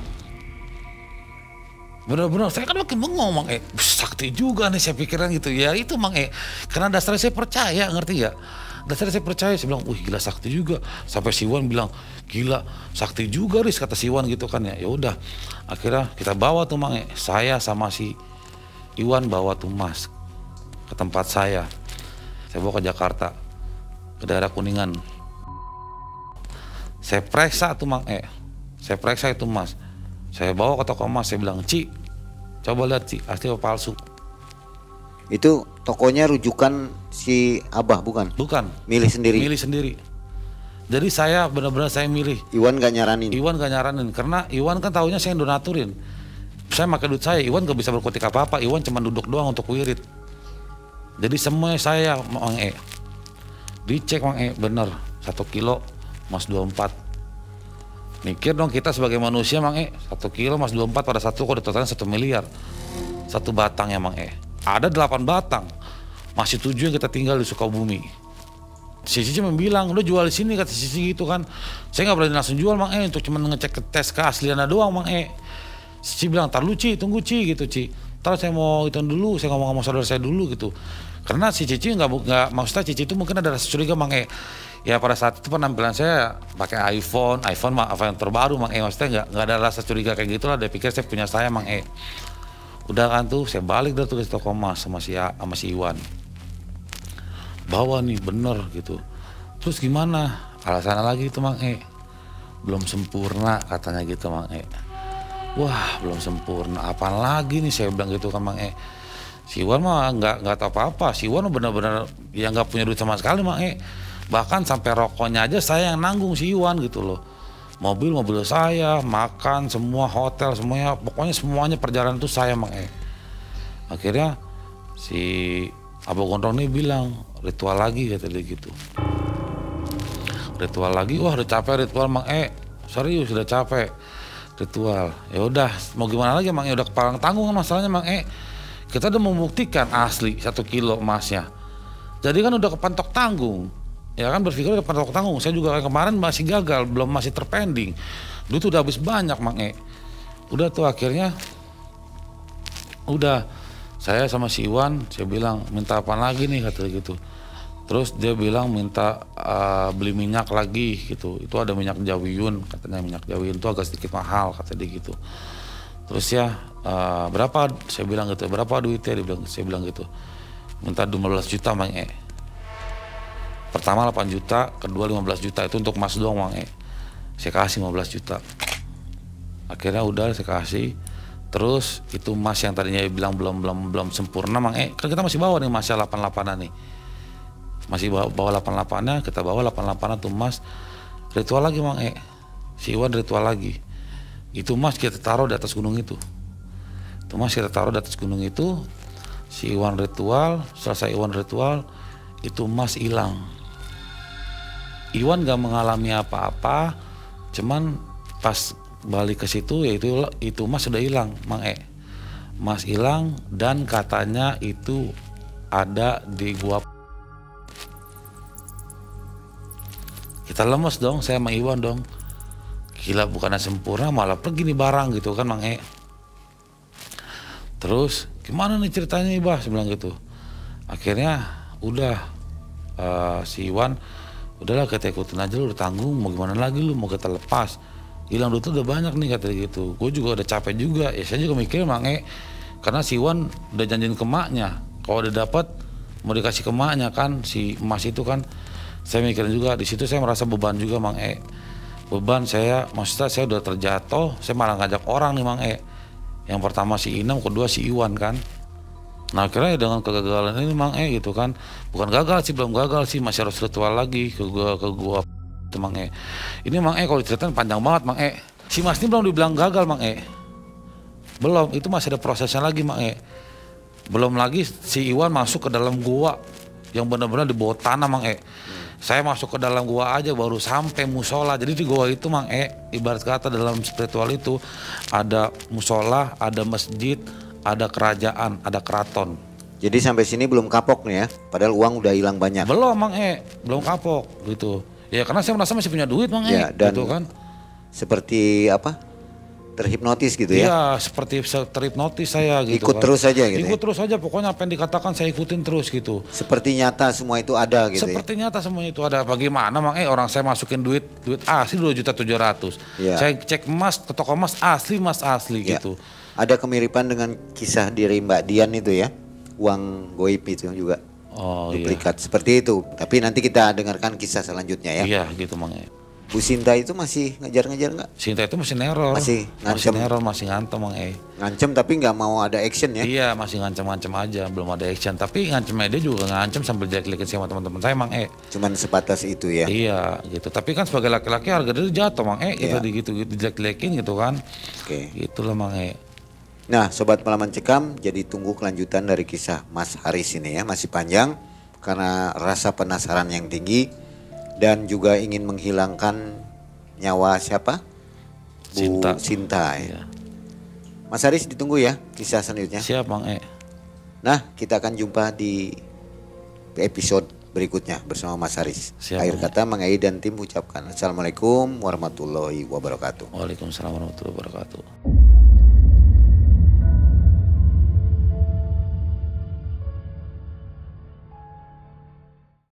Speaker 1: Benar-benar saya kan makin bengong Mang E, sakti juga nih saya pikiran gitu ya itu Mang E, karena dasarnya saya percaya, ngerti ya, dasarnya saya percaya. Saya bilang, wih gila sakti juga, sampai si Iwan bilang gila sakti juga Riz, kata si Iwan gitu kan ya. Ya udah akhirnya kita bawa tuh Mang E, saya sama si Iwan bawa tuh emas ke tempat saya bawa ke Jakarta, ke daerah Kuningan. Saya periksa tuh Mang E, saya periksa itu emas. Saya bawa ke toko emas, saya bilang, Ci, coba lihat Ci, asli apa palsu.
Speaker 2: Itu tokonya rujukan si Abah bukan?
Speaker 1: Bukan.
Speaker 2: Milih sendiri?
Speaker 1: Milih sendiri. Jadi saya benar-benar saya milih.
Speaker 2: Iwan gak nyaranin?
Speaker 1: Iwan gak nyaranin, karena Iwan kan tahunya saya yang donaturin. Saya pakai duit saya, Iwan gak bisa berkutik apa-apa, Iwan cuma duduk doang untuk wirid. Jadi semuanya saya Mang E. Dicek Mang E, bener 1 kilo emas 24. Mikir dong kita sebagai manusia Mang E, 1 kilo emas 24 pada satu kok totalnya 1 miliar. Satu batang ya Mang E. Ada 8 batang. Masih 7 yang kita tinggal di Sukabumi. Si Cici bilang, udah jual di sini kata si Cici gitu kan. Saya nggak berani langsung jual Mang E, untuk cuma ngecek tes keasliannya doang Mang E. Si Cici bilang, tar lu Ci, tunggu Ci gitu Ci. Ntar saya mau itu dulu, saya ngomong sama saudara saya dulu gitu. Karena si Cici nggak maksudnya Cici itu mungkin ada rasa curiga Mang E. Ya pada saat itu penampilan saya pakai iPhone yang terbaru Mang E, maksudnya nggak ada rasa curiga kayak gitulah. Dia pikir saya punya saya Mang E. Udah kan tuh saya balik dari tuh ke toko emas sama si Iwan. Bawa nih bener gitu. Terus gimana? Alasannya lagi itu Mang E, belum sempurna katanya gitu Mang E. Wah belum sempurna, apaan lagi nih saya bilang gitu kan Mang E. Si Iwan mah nggak tahu apa-apa. Si Iwan benar-benar ya nggak punya duit sama sekali Mang E. Bahkan sampai rokoknya aja saya yang nanggung si Iwan gitu loh. Mobil saya, makan, semua hotel, semuanya, pokoknya semuanya perjalanan itu saya Mang E. Akhirnya si Abah Gondrong nih bilang, ritual lagi kata dia gitu. Ritual lagi, wah udah capek ritual Mang E. Serius udah capek ritual. Ya udah mau gimana lagi Mang E, udah kepalang tanggung kan masalahnya Mang E. Kita udah membuktikan asli 1 kilo emasnya. Jadi kan udah kepantok tanggung. Ya kan berpikir udah kepantok tanggung. Saya juga kemarin masih gagal, masih terpending. Duit udah habis banyak Mang E. Udah tuh akhirnya udah saya sama si Iwan, saya bilang minta apa lagi nih kata gitu. Terus dia bilang minta beli minyak lagi gitu. Itu ada minyak Jawiyun, katanya minyak Jawiyun itu agak sedikit mahal kata dia gitu. Terus ya berapa? Saya bilang gitu, berapa duitnya? Saya bilang gitu, minta 15 juta Mang E. Pertama 8 juta, kedua 15 juta, itu untuk emas doang Mang E. Saya kasih 15 juta. Akhirnya udah saya kasih. Terus itu emas yang tadinya bilang belum sempurna Mang E. Kan kita masih bawa nih emasnya 88-an nih. Masih bawa 88-nya, kita bawa 88-an tuh emas. Ritual lagi Mang E. Si Iwan ritual lagi. Itu emas kita taruh di atas gunung itu. Itu emas kita taruh di atas gunung itu. Si Iwan ritual, selesai Iwan ritual, itu emas hilang. Iwan gak mengalami apa-apa, cuman pas balik ke situ ya itu emas sudah hilang Mang E. Emas hilang dan katanya itu ada di gua. Kita lemes dong, saya sama Iwan dong. Gila bukannya sempurna malah pergi nih barang gitu kan Mang E. Terus gimana nih ceritanya nih Bah, saya bilang gitu. Akhirnya udah si Iwan, udahlah kita ikutin aja, lu udah tanggung, mau gimana lagi lu, mau kita lepas, hilang duit udah banyak nih kata gitu. Gue juga udah capek juga, ya saya juga mikir Mang E, karena si Iwan udah janjiin ke emaknya, kalau udah dapat mau dikasih ke emaknya kan si emas itu kan. Saya mikirin juga di situ, saya merasa beban juga Mang E. beban saya, maksudnya saya udah terjatuh, saya malah ngajak orang nih Mang Yang pertama si Inam, kedua si Iwan kan. Nah akhirnya dengan kegagalan ini Mang gitu kan, bukan gagal sih, belum gagal sih, masih harus ritual lagi ke gua itu Mang Ini Mang kalau diceritain panjang banget Mang Si Mas ini belum dibilang gagal Mang belum, itu masih ada prosesnya lagi Mang Belum lagi si Iwan masuk ke dalam gua yang benar-benar di bawah tanah Mang Saya masuk ke dalam gua aja baru sampai musola. Jadi di gua itu Mang ibarat kata dalam spiritual itu ada musola, ada masjid, ada kerajaan, ada keraton.
Speaker 2: Jadi sampai sini belum kapok nih ya, padahal uang udah hilang banyak.
Speaker 1: Belum Mang belum kapok gitu. Ya karena saya merasa masih punya duit Mang
Speaker 2: Ya, dan
Speaker 1: gitu kan.
Speaker 2: Seperti apa? Terhipnotis gitu ya?
Speaker 1: Iya, seperti terhipnotis saya gitu.
Speaker 2: Ikut
Speaker 1: kan.
Speaker 2: terus aja gitu.
Speaker 1: Ikut terus aja, pokoknya apa yang dikatakan saya ikutin terus gitu.
Speaker 2: Seperti nyata semua itu ada gitu.
Speaker 1: Seperti nyata semuanya itu ada. Bagaimana Mang orang saya masukin duit asli 2.700.000.
Speaker 2: Ya.
Speaker 1: Saya cek emas ke toko emas asli
Speaker 2: Ya.
Speaker 1: gitu.
Speaker 2: Ada kemiripan dengan kisah diri Mbak Dian itu ya, uang goib itu juga
Speaker 1: Oh
Speaker 2: duplikat seperti itu. Tapi nanti kita dengarkan kisah selanjutnya ya.
Speaker 1: Iya gitu Mang
Speaker 2: Bu Sinta itu masih ngejar-ngejar nggak?
Speaker 1: Sinta itu masih neror.
Speaker 2: Masih ngancem.
Speaker 1: Masih ngantem Mang
Speaker 2: Ngancem tapi nggak mau ada action ya?
Speaker 1: Iya masih ngancem-ngancem aja, belum ada action. Tapi ngancemnya dia juga ngancem sambil jelek-jelekin sama teman-teman saya Mang
Speaker 2: Cuman sebatas itu ya?
Speaker 1: Iya gitu. Tapi kan sebagai laki-laki harga diri jatuh Mang
Speaker 2: Iya.
Speaker 1: kita gitu jelek-jelekin gitu kan.
Speaker 2: Oke.
Speaker 1: Gitulah Mang
Speaker 2: Nah, Sobat Malam Mencekam, jadi tunggu kelanjutan dari kisah Mas Haris ini ya, masih panjang karena rasa penasaran yang tinggi dan juga ingin menghilangkan nyawa siapa? Bu Sinta ya.
Speaker 1: Iya.
Speaker 2: Mas Haris ditunggu ya kisah selanjutnya.
Speaker 1: Siap Mang
Speaker 2: Nah, kita akan jumpa di episode berikutnya bersama Mas Haris.
Speaker 1: Siap,
Speaker 2: Akhir
Speaker 1: Mang.
Speaker 2: kata Mang Ei dan tim ucapkan Assalamualaikum warahmatullahi wabarakatuh.
Speaker 1: Waalaikumsalam warahmatullahi wabarakatuh.